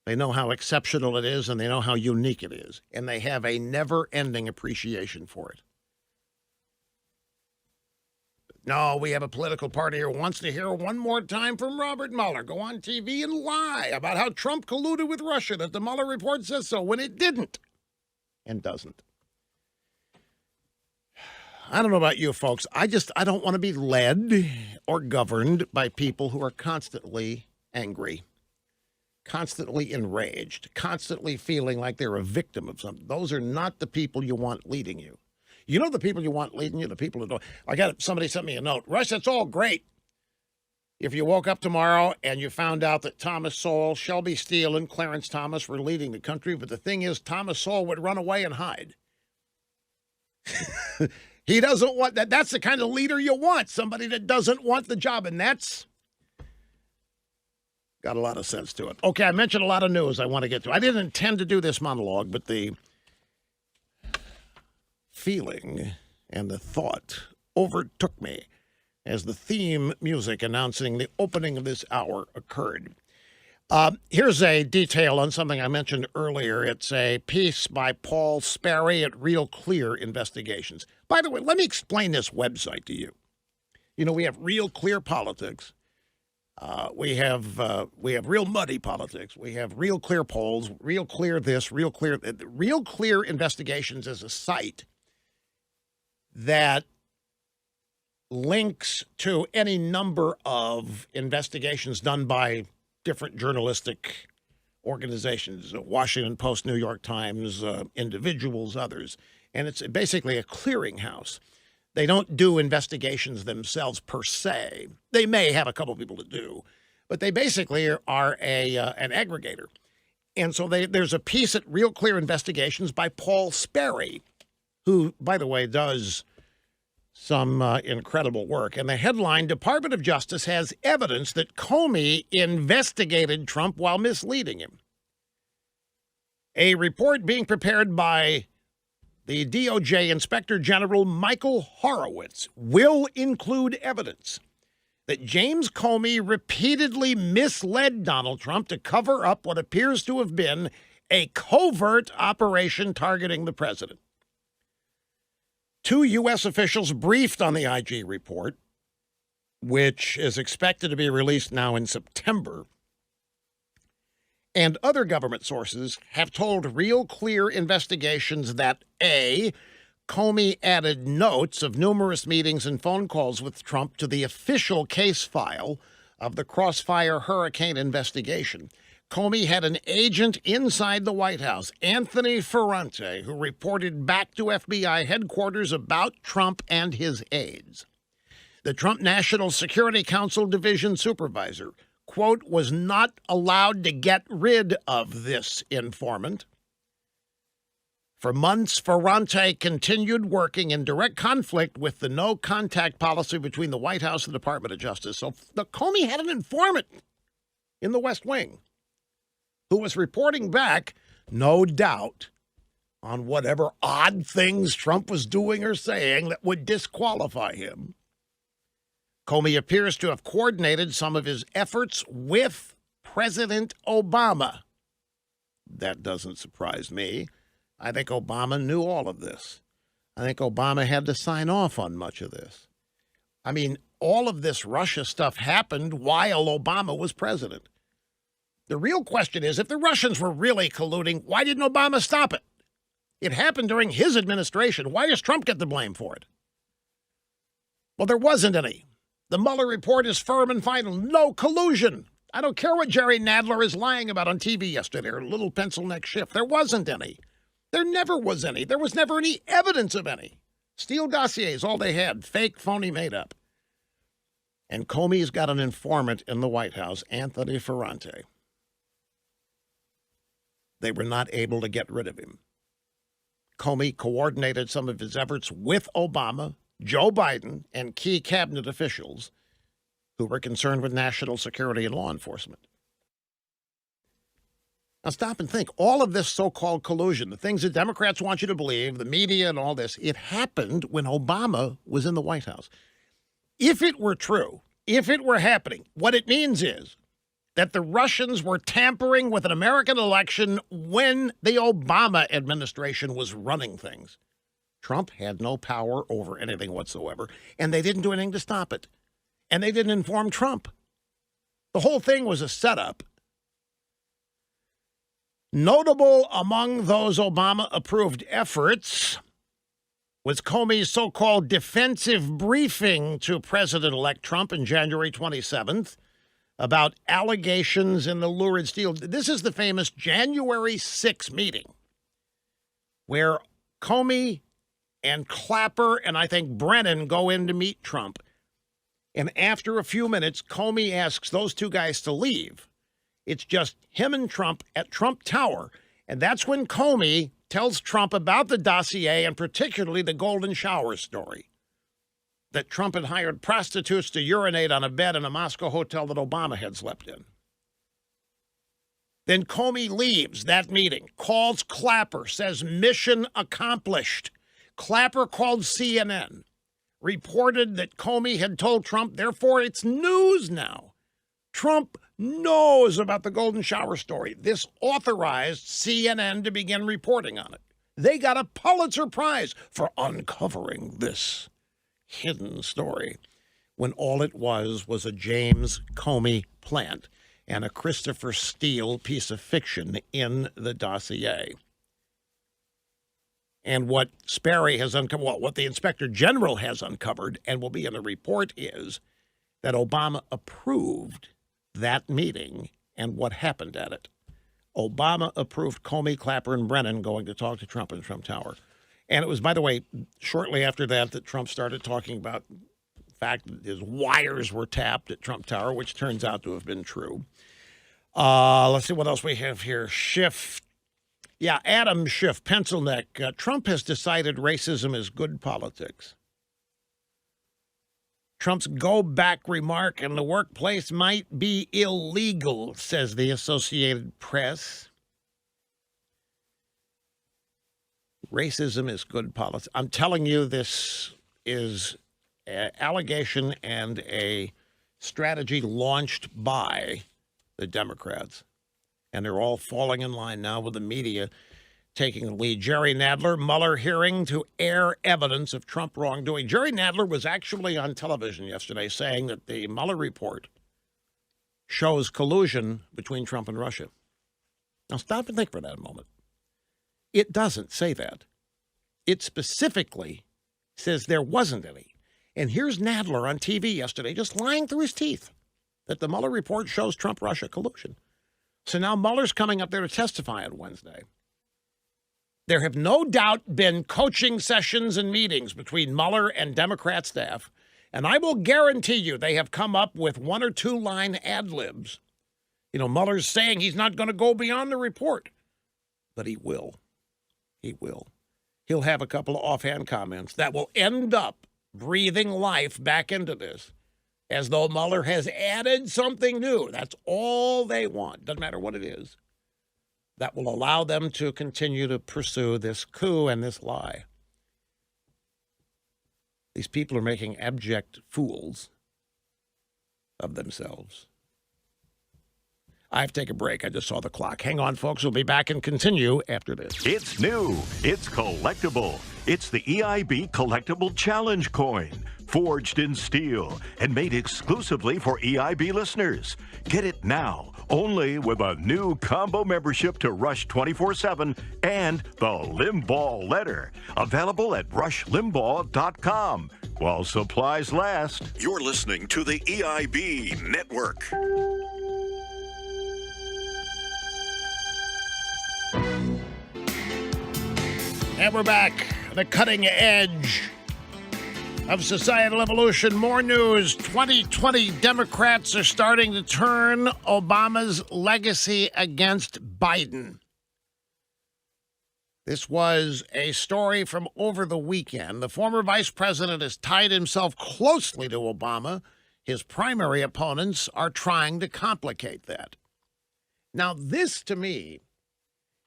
They know how exceptional it is, and they know how unique it is. And they have a never-ending appreciation for it. No, we have a political party who wants to hear one more time from Robert Mueller go on TV and lie about how Trump colluded with Russia, that the Mueller report says so, when it didn't and doesn't. I don't know about you folks. I don't want to be led or governed by people who are constantly angry, constantly enraged, constantly feeling like they're a victim of something. Those are not the people you want leading you. You know the people you want leading you, the people that don't. Somebody sent me a note. Rush, that's all great if you woke up tomorrow and you found out that Thomas Sowell, Shelby Steele, and Clarence Thomas were leading the country. But the thing is, Thomas Sowell would run away and hide. He doesn't want that. That's the kind of leader you want, somebody that doesn't want the job. And that's Got a lot of sense to it. Okay, I mentioned a lot of news I want to get to. I didn't intend to do this monologue, but the feeling and the thought overtook me as the theme music announcing the opening of this hour occurred. Here's a detail on something I mentioned earlier. It's a piece by Paul Sperry at Real Clear Investigations. By the way, let me explain this website to you. You know, we have Real Clear Politics. We have Real Muddy Politics. We have Real Clear Polls, Real Clear this, Real Clear... Real Clear Investigations is a site that links to any number of investigations done by different journalistic organizations, Washington Post, New York Times, individuals, others. And it's basically a clearinghouse. They don't do investigations themselves per se. They may have a couple people to do, but they basically are an aggregator. And so there's a piece at Real Clear Investigations by Paul Sperry, who, by the way, does some incredible work. And the headline, Department of Justice has evidence that Comey investigated Trump while misleading him. A report being prepared by the DOJ Inspector General Michael Horowitz will include evidence that James Comey repeatedly misled Donald Trump to cover up what appears to have been a covert operation targeting the president. 2 U.S. officials briefed on the IG report, which is expected to be released now in September, and other government sources have told Real Clear Investigations that A, Comey added notes of numerous meetings and phone calls with Trump to the official case file of the Crossfire Hurricane investigation. Comey had an agent inside the White House, Anthony Ferrante, who reported back to FBI headquarters about Trump and his aides. The Trump National Security Council Division supervisor, quote, was not allowed to get rid of this informant. For months, Ferrante continued working in direct conflict with the no-contact policy between the White House and the Department of Justice. So the Comey had an informant in the West Wing who was reporting back, no doubt, on whatever odd things Trump was doing or saying that would disqualify him. Comey appears to have coordinated some of his efforts with President Obama. That doesn't surprise me. I think Obama knew all of this. I think Obama had to sign off on much of this. I mean, all of this Russia stuff happened while Obama was president. The real question is, if the Russians were really colluding, why didn't Obama stop it? It happened during his administration. Why does Trump get the blame for it? Well, there wasn't any. The Mueller report is firm and final. No collusion. I don't care what Jerry Nadler is lying about on TV yesterday or Little Pencil Neck Shift. There wasn't any. There never was any. There was never any evidence of any. Steele dossiers, all they had. Fake, phony, made up. And Comey's got an informant in the White House, Anthony Ferrante. They were not able to get rid of him. Comey coordinated some of his efforts with Obama, Joe Biden, and key cabinet officials who were concerned with national security and law enforcement. Now stop and think. All of this so-called collusion, the things that Democrats want you to believe, the media and all this, it happened when Obama was in the White House. If it were true, if it were happening, what it means is that the Russians were tampering with an American election when the Obama administration was running things. Trump had no power over anything whatsoever, and they didn't do anything to stop it. And they didn't inform Trump. The whole thing was a setup. Notable among those Obama-approved efforts was Comey's so-called defensive briefing to President-elect Trump on January 27th about allegations in the lurid Steele. This is the famous January 6 meeting where Comey and Clapper and I think Brennan go in to meet Trump. And after a few minutes, Comey asks those two guys to leave. It's just him and Trump at Trump Tower. And that's when Comey tells Trump about the dossier and particularly the golden shower story. That Trump had hired prostitutes to urinate on a bed in a Moscow hotel that Obama had slept in. Then Comey leaves that meeting, calls Clapper, says mission accomplished. Clapper called CNN, reported that Comey had told Trump, therefore it's news now. Trump knows about the golden shower story. This authorized CNN to begin reporting on it. They got a Pulitzer Prize for uncovering this hidden story, when all it was a James Comey plant and a Christopher Steele piece of fiction in the dossier. And what Sperry has uncovered, well, what the Inspector General has uncovered and will be in the report, is that Obama approved that meeting and what happened at it. Obama approved Comey, Clapper, and Brennan going to talk to Trump in Trump Tower. And it was, by the way, shortly after that Trump started talking about the fact that his wires were tapped at Trump Tower, which turns out to have been true. Let's see what else we have here. Schiff. Yeah, Adam Schiff, pencil neck. Trump has decided racism is good politics. Trump's go-back remark in the workplace might be illegal, says the Associated Press. Racism is good politics. I'm telling you, this is an allegation and a strategy launched by the Democrats. And they're all falling in line now with the media taking the lead. Jerry Nadler, Mueller hearing to air evidence of Trump wrongdoing. Jerry Nadler was actually on television yesterday saying that the Mueller report shows collusion between Trump and Russia. Now stop and think for that a moment. It doesn't say that. It specifically says there wasn't any. And here's Nadler on TV yesterday just lying through his teeth that the Mueller report shows Trump-Russia collusion. So now Mueller's coming up there to testify on Wednesday. There have no doubt been coaching sessions and meetings between Mueller and Democrat staff, and I will guarantee you they have come up with 1 or 2 line ad libs. You know, Mueller's saying he's not going to go beyond the report, but he will. He will. He'll have a couple of offhand comments that will end up breathing life back into this, as though Mueller has added something new. That's all they want. Doesn't matter what it is. That will allow them to continue to pursue this coup and this lie. These people are making abject fools of themselves. I have to take a break. I just saw the clock. Hang on, folks. We'll be back and continue after this. It's new. It's collectible. It's the EIB Collectible Challenge Coin, forged in steel and made exclusively for EIB listeners. Get it now, only with a new combo membership to Rush 24/7 and the Limbaugh letter. Available at RushLimbaugh.com while supplies last. You're listening to the EIB Network. And we're back. The cutting edge of societal evolution. More news. 2020 Democrats are starting to turn Obama's legacy against Biden. This was a story from over the weekend. The former vice president has tied himself closely to Obama. His primary opponents are trying to complicate that. Now, this, to me,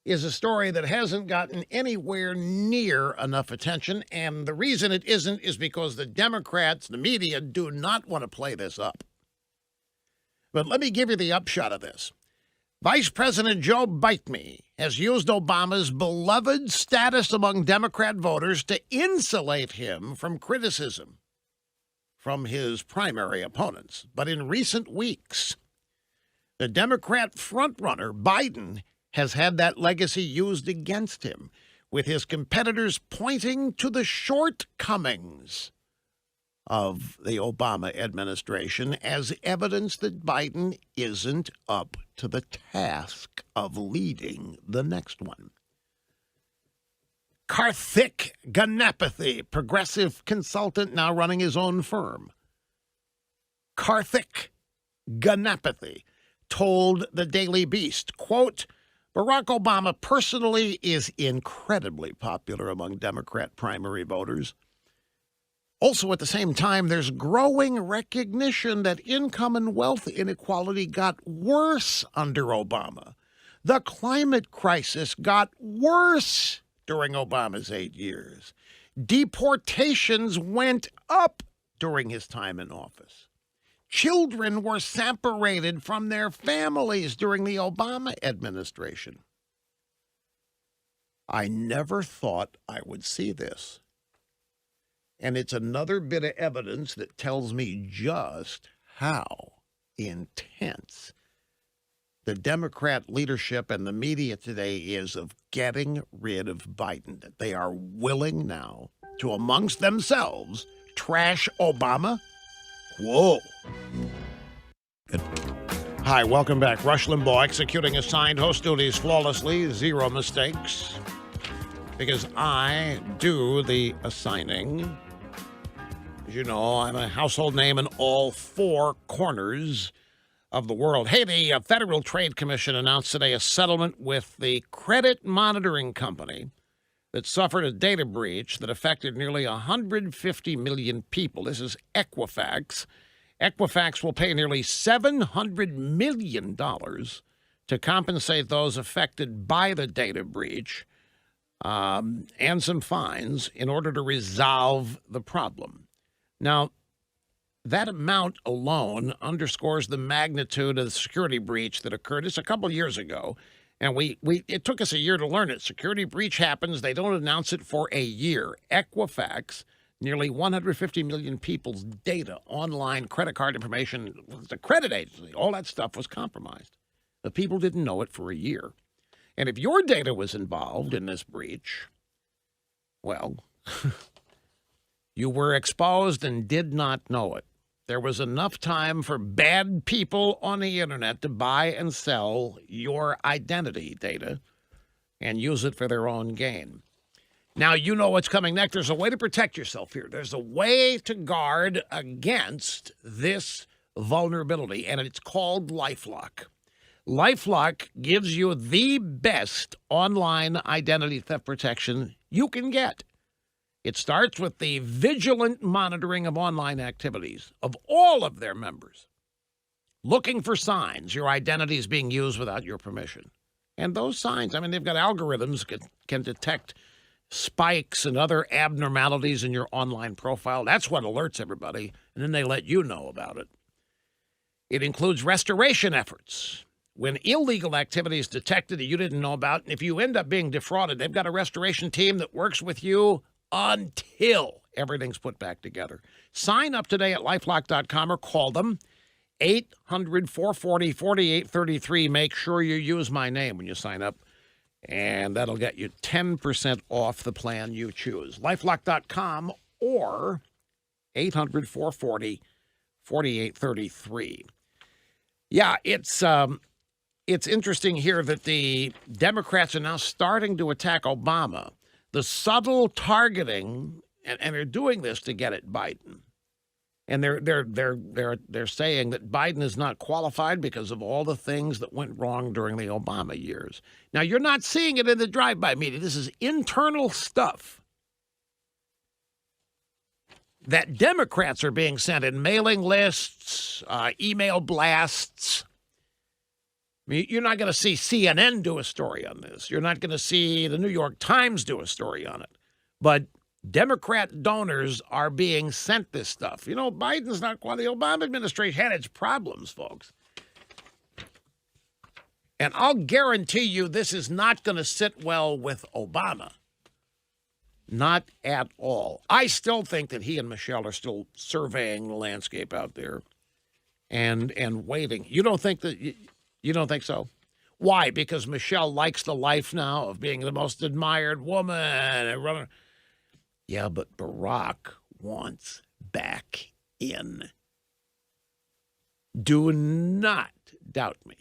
is a story that hasn't gotten anywhere near enough attention, and the reason it isn't is because the Democrats, the media, do not want to play this up. But let me give you the upshot of this. Vice President Joe Biden has used Obama's beloved status among Democrat voters to insulate him from criticism from his primary opponents. But in recent weeks, the Democrat frontrunner, Biden, has had that legacy used against him, with his competitors pointing to the shortcomings of the Obama administration as evidence that Biden isn't up to the task of leading the next one. Karthik Ganapathy, progressive consultant now running his own firm. Karthik Ganapathy told the Daily Beast, quote, Barack Obama personally is incredibly popular among Democrat primary voters. Also, at the same time, there's growing recognition that income and wealth inequality got worse under Obama. The climate crisis got worse during Obama's 8 years. Deportations went up during his time in office. Children were separated from their families during the Obama administration. I never thought I would see this. And it's another bit of evidence that tells me just how intense the Democrat leadership and the media today is of getting rid of Biden. That they are willing now to, amongst themselves, trash Obama. Whoa. Good. Hi, welcome back. Rush Limbaugh executing assigned host duties flawlessly, zero mistakes. Because I do the assigning. As you know, I'm a household name in all four corners of the world. Hey, the Federal Trade Commission announced today a settlement with the credit monitoring company that suffered a data breach that affected nearly 150 million people. This is Equifax. Equifax will pay nearly $700 million to compensate those affected by the data breach and some fines in order to resolve the problem. Now, that amount alone underscores the magnitude of the security breach that occurred just a couple of years ago. And it took us a year to learn it. Security breach happens. They don't announce it for a year. Equifax, nearly 150 million people's data, online credit card information, the credit agency, all that stuff was compromised. The people didn't know it for a year. And if your data was involved in this breach, well, you were exposed and did not know it. There was enough time for bad people on the internet to buy and sell your identity data and use it for their own gain. Now, you know what's coming next. There's a way to protect yourself here. There's a way to guard against this vulnerability, and it's called LifeLock. LifeLock gives you the best online identity theft protection you can get. It starts with the vigilant monitoring of online activities of all of their members, looking for signs your identity is being used without your permission. And those signs, I mean, they've got algorithms that can detect spikes and other abnormalities in your online profile. That's what alerts everybody, and then they let you know about it. It includes restoration efforts. When illegal activity is detected that you didn't know about, and if you end up being defrauded, they've got a restoration team that works with you until everything's put back together. Sign up today at lifelock.com or call them 800-440-4833. Make sure you use my name when you sign up, and that'll get you 10% off the plan you choose. Lifelock.com or 800-440-4833. Yeah, it's interesting here that the Democrats are now starting to attack Obama. The subtle targeting, and they're doing this to get at Biden. And they're saying that Biden is not qualified because of all the things that went wrong during the Obama years. Now, you're not seeing it in the drive-by media. This is internal stuff that Democrats are being sent in mailing lists, email blasts. I mean, you're not going to see CNN do a story on this. You're not going to see the New York Times do a story on it. But Democrat donors are being sent this stuff. You know, Biden's not quite. The Obama administration had its problems, folks. And I'll guarantee you this is not going to sit well with Obama. Not at all. I still think that he and Michelle are still surveying the landscape out there and waiting. You don't think that... You don't think so? Why? Because Michelle likes the life now of being the most admired woman. Yeah, but Barack wants back in. Do not doubt me.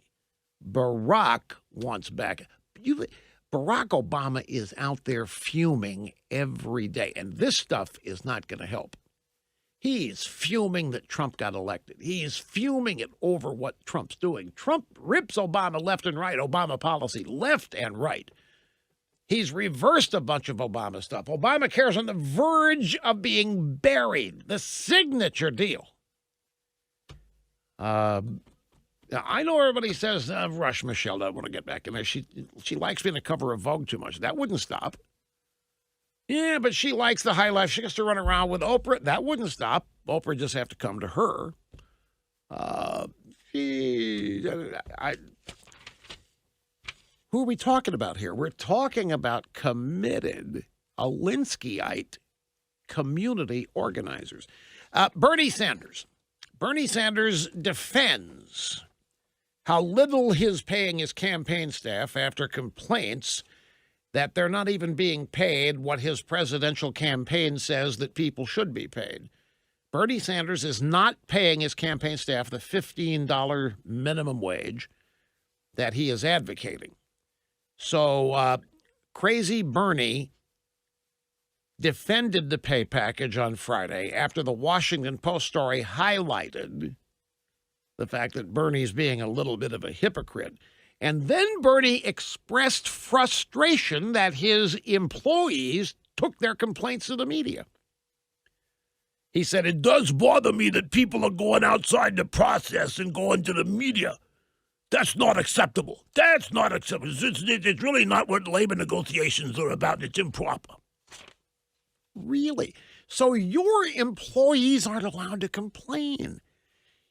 Barack wants back. Barack Obama is out there fuming every day, and this stuff is not going to help. He's fuming that Trump got elected. He's fuming it over what Trump's doing. Trump rips Obama left and right, Obama policy left and right. He's reversed a bunch of Obama stuff. Obamacare's on the verge of being buried. The signature deal. Now, I know everybody says, Rush Michelle doesn't want to get back in there. She likes being a cover of Vogue too much. That wouldn't stop. Yeah, but she likes the high life. She gets to run around with Oprah. That wouldn't stop. Oprah just have to come to her. Who are we talking about here? We're talking about committed Alinskyite community organizers. Bernie Sanders. Bernie Sanders defends how little he's paying his campaign staff after complaints that they're not even being paid what his presidential campaign says that people should be paid. Bernie Sanders is not paying his campaign staff the $15 minimum wage that he is advocating. So Crazy Bernie defended the pay package on Friday after the Washington Post story highlighted the fact that Bernie's being a little bit of a hypocrite. And then Bernie expressed frustration that his employees took their complaints to the media. He said, "It does bother me that people are going outside the process and going to the media. That's not acceptable. That's not acceptable. It's really not what labor negotiations are about. It's improper." Really? So your employees aren't allowed to complain.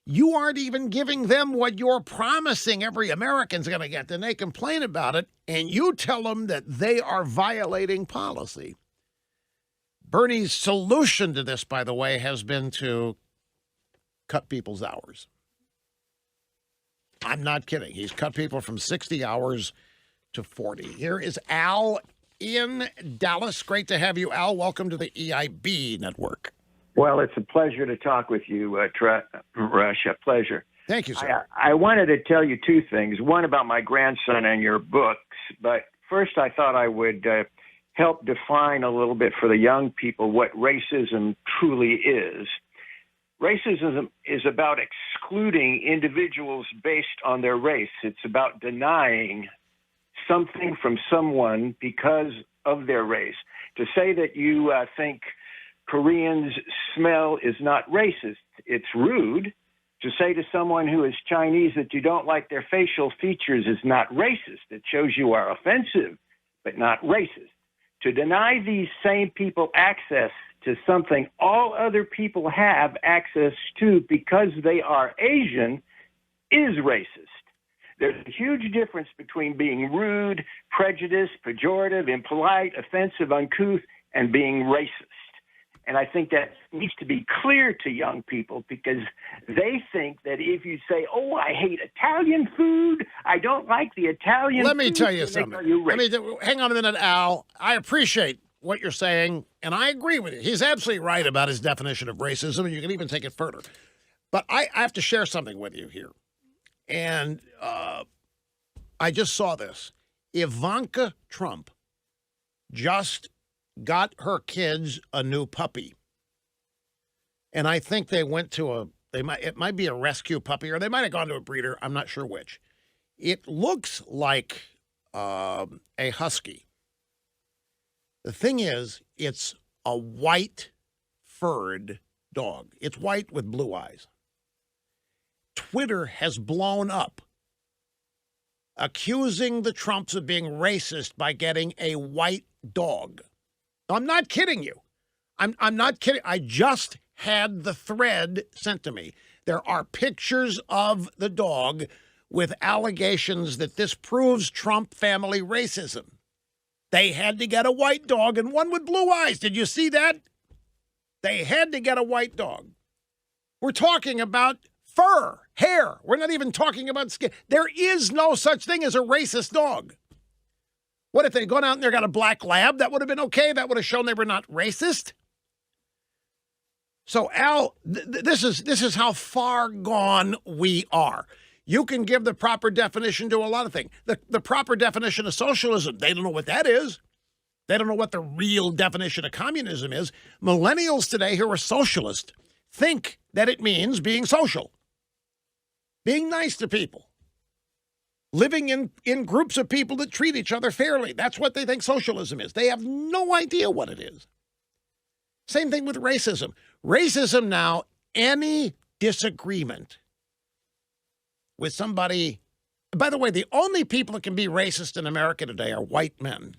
You aren't even giving them what you're promising every American's going to get. Then they complain about it, and you tell them that they are violating policy. Bernie's solution to this, by the way, has been to cut people's hours. I'm not kidding. He's cut people from 60 hours to 40. Here is Al in Dallas. Great to have you, Al. Welcome to the EIB network. Well, it's a pleasure to talk with you, Rush. A pleasure. Thank you, sir. I wanted to tell you two things. One about my grandson and your books. But first, I thought I would help define a little bit for the young people what racism truly is. Racism is about excluding individuals based on their race. It's about denying something from someone because of their race. To say that you think Koreans smell is not racist, it's rude. To say to someone who is Chinese that you don't like their facial features is not racist. It shows you are offensive, but not racist. To deny these same people access to something all other people have access to because they are Asian is racist. There's a huge difference between being rude, prejudiced, pejorative, impolite, offensive, uncouth, and being racist. And I think that needs to be clear to young people because they think that if you say, "Oh, I hate Italian food, I don't like the Italian food," let me tell you something. Hang on a minute, Al. I appreciate what you're saying, and I agree with you. He's absolutely right about his definition of racism, and you can even take it further. But I have to share something with you here. And I just saw this. Ivanka Trump just got her kids a new puppy. And I think they went to it might be a rescue puppy, or they might have gone to a breeder. I'm not sure which. It looks like a husky. The thing is, it's a white furred dog. It's white with blue eyes. Twitter has blown up, accusing the Trumps of being racist by getting a white dog. I'm not kidding you. I'm not kidding. I just had the thread sent to me. There are pictures of the dog with allegations that this proves Trump family racism. They had to get a white dog and one with blue eyes. Did you see that? They had to get a white dog. We're talking about fur, hair. We're not even talking about skin. There is no such thing as a racist dog. What if they'd gone out and they got a black lab? That would have been okay. That would have shown they were not racist. So, Al, this is how far gone we are. You can give the proper definition to a lot of things. The proper definition of socialism, they don't know what that is. They don't know what the real definition of communism is. Millennials today who are socialist think that it means being social, being nice to people, living in groups of people that treat each other fairly. That's what they think socialism is. They have no idea what it is. Same thing with racism. Racism now, any disagreement with somebody. By the way, the only people that can be racist in America today are white men.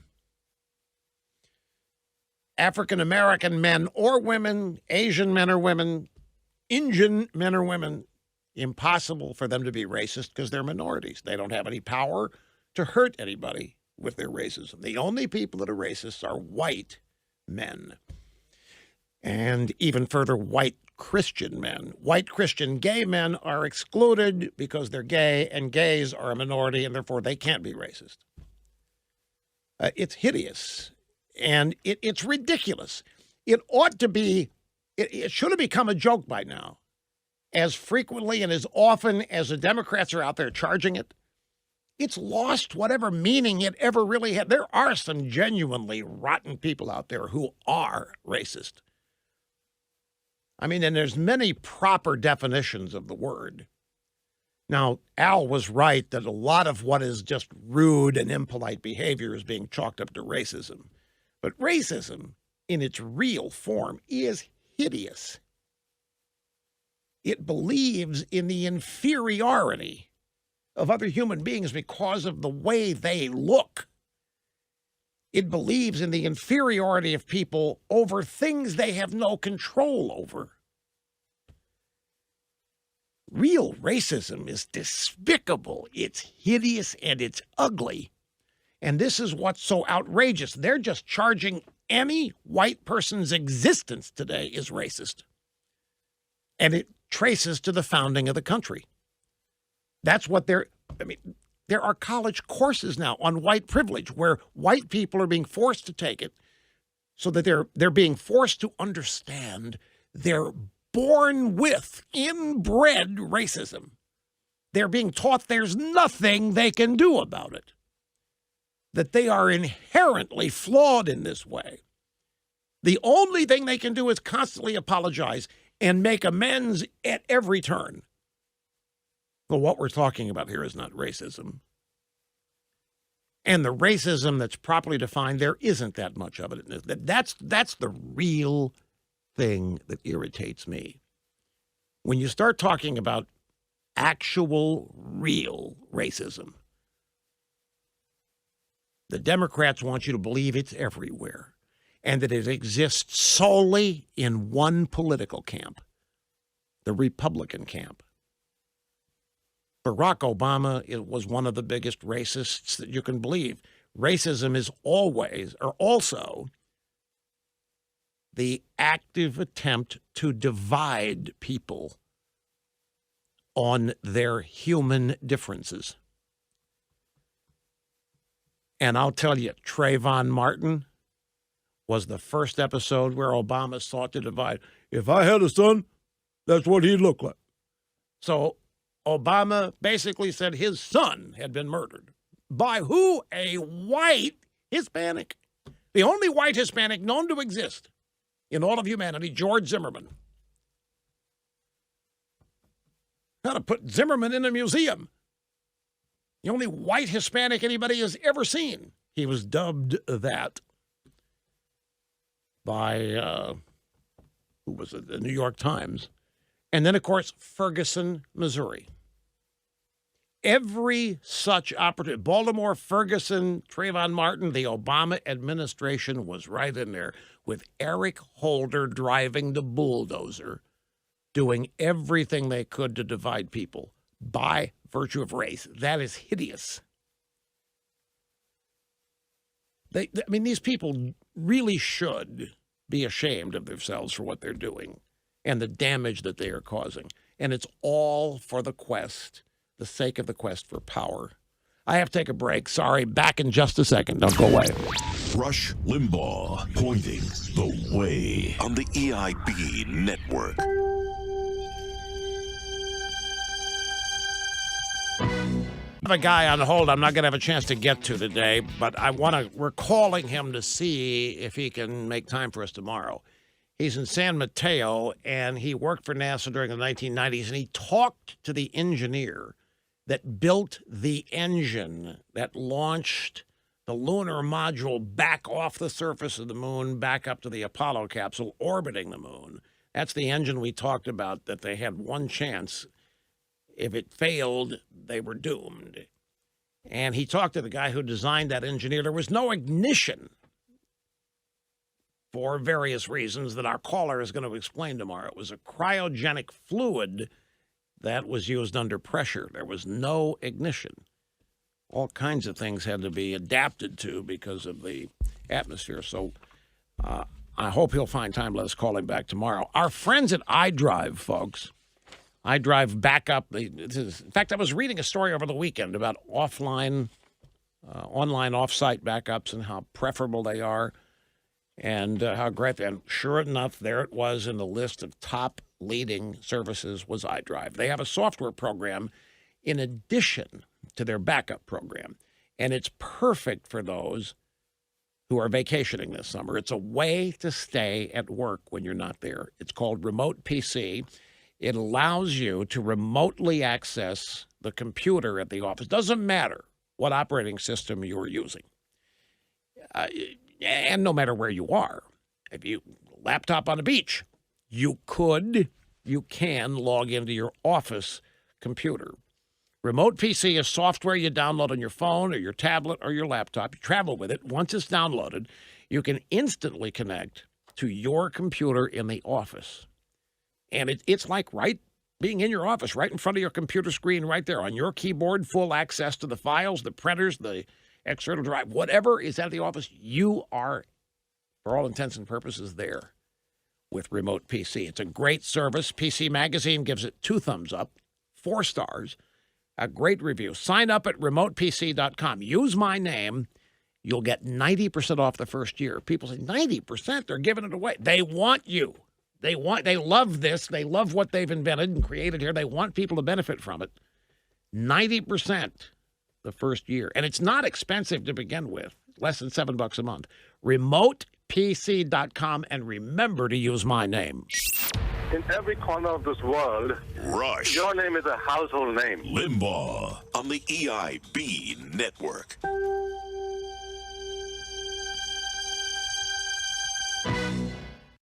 African American men or women, Asian men or women, Indian men or women, impossible for them to be racist because they're minorities. They don't have any power to hurt anybody with their racism. The only people that are racists are white men. And even further, white Christian men. White Christian gay men are excluded because they're gay, and gays are a minority, and therefore they can't be racist. It's hideous, and it's ridiculous. It ought to be, it should have become a joke by now. As frequently and as often as the Democrats are out there charging it, it's lost whatever meaning it ever really had. There are some genuinely rotten people out there who are racist. I mean, and there's many proper definitions of the word. Now, Al was right that a lot of what is just rude and impolite behavior is being chalked up to racism. But racism, in its real form, is hideous. It believes in the inferiority of other human beings because of the way they look. It believes in the inferiority of people over things they have no control over. Real racism is despicable. It's hideous and it's ugly. And this is what's so outrageous. They're just charging any white person's existence today is racist. And it traces to the founding of the country. That's what there are college courses now on white privilege where white people are being forced to take it so that they're being forced to understand they're born with, inbred racism. They're being taught there's nothing they can do about it, that they are inherently flawed in this way. The only thing they can do is constantly apologize and make amends at every turn. But what we're talking about here is not racism. And the racism that's properly defined, there isn't that much of it. That's the real thing that irritates me. When you start talking about actual, real racism, the Democrats want you to believe it's everywhere and that it exists solely in one political camp, the Republican camp. Barack Obama was one of the biggest racists that you can believe. Racism is also the active attempt to divide people on their human differences. And I'll tell you, Trayvon Martin was the first episode where Obama sought to divide. If I had a son, that's what he'd look like. So Obama basically said his son had been murdered. By who? A white Hispanic. The only white Hispanic known to exist in all of humanity, George Zimmerman. Got to put Zimmerman in a museum. The only white Hispanic anybody has ever seen. He was dubbed that by, who was it, the New York Times. And then, of course, Ferguson, Missouri. Every such opportunity, Baltimore, Ferguson, Trayvon Martin, the Obama administration was right in there with Eric Holder driving the bulldozer, doing everything they could to divide people by virtue of race. That is hideous. These people really should be ashamed of themselves for what they're doing and the damage that they are causing. And it's all for the sake of the quest for power. I have to take a break. Sorry, back in just a second. Don't go away. Rush Limbaugh, pointing the way on the EIB network. I have a guy on hold I'm not going to have a chance to get to today, but we're calling him to see if he can make time for us tomorrow. He's in San Mateo, and he worked for NASA during the 1990s, and he talked to the engineer that built the engine that launched the lunar module back off the surface of the moon, back up to the Apollo capsule orbiting the moon. That's the engine we talked about, that they had one chance if it failed, they were doomed. And he talked to the guy who designed that engineer. There was no ignition for various reasons that our caller is going to explain tomorrow. It was a cryogenic fluid that was used under pressure. There was no ignition. All kinds of things had to be adapted to because of the atmosphere. So I hope he'll find time. Let us call him back tomorrow. Our friends at iDrive, folks. iDrive backup. In fact, I was reading a story over the weekend about online off-site backups and how preferable they are and how great. And sure enough, there it was in the list of top leading services was iDrive. They have a software program in addition to their backup program, and it's perfect for those who are vacationing this summer. It's a way to stay at work when you're not there. It's called Remote PC. It allows you to remotely access the computer at the office. Doesn't matter what operating system you're using. And no matter where you are. If you laptop on a beach, you can log into your office computer. Remote PC is software you download on your phone or your tablet or your laptop. You travel with it. Once it's downloaded, you can instantly connect to your computer in the office. And it's like being in your office, right in front of your computer screen, right there on your keyboard, full access to the files, the printers, the external drive, whatever is at the office, you are, for all intents and purposes, there with Remote PC. It's a great service. PC Magazine gives it 2 thumbs up, 4 stars. A great review. Sign up at remotepc.com. Use my name. You'll get 90% off the first year. People say, 90%? They're giving it away. They want you. They love this. They love what they've invented and created here. They want people to benefit from it. 90% the first year. And it's not expensive to begin with. Less than $7 a month. remotepc.com, and remember to use my name. In every corner of this world, your name is a household name. Limbaugh on the EIB network.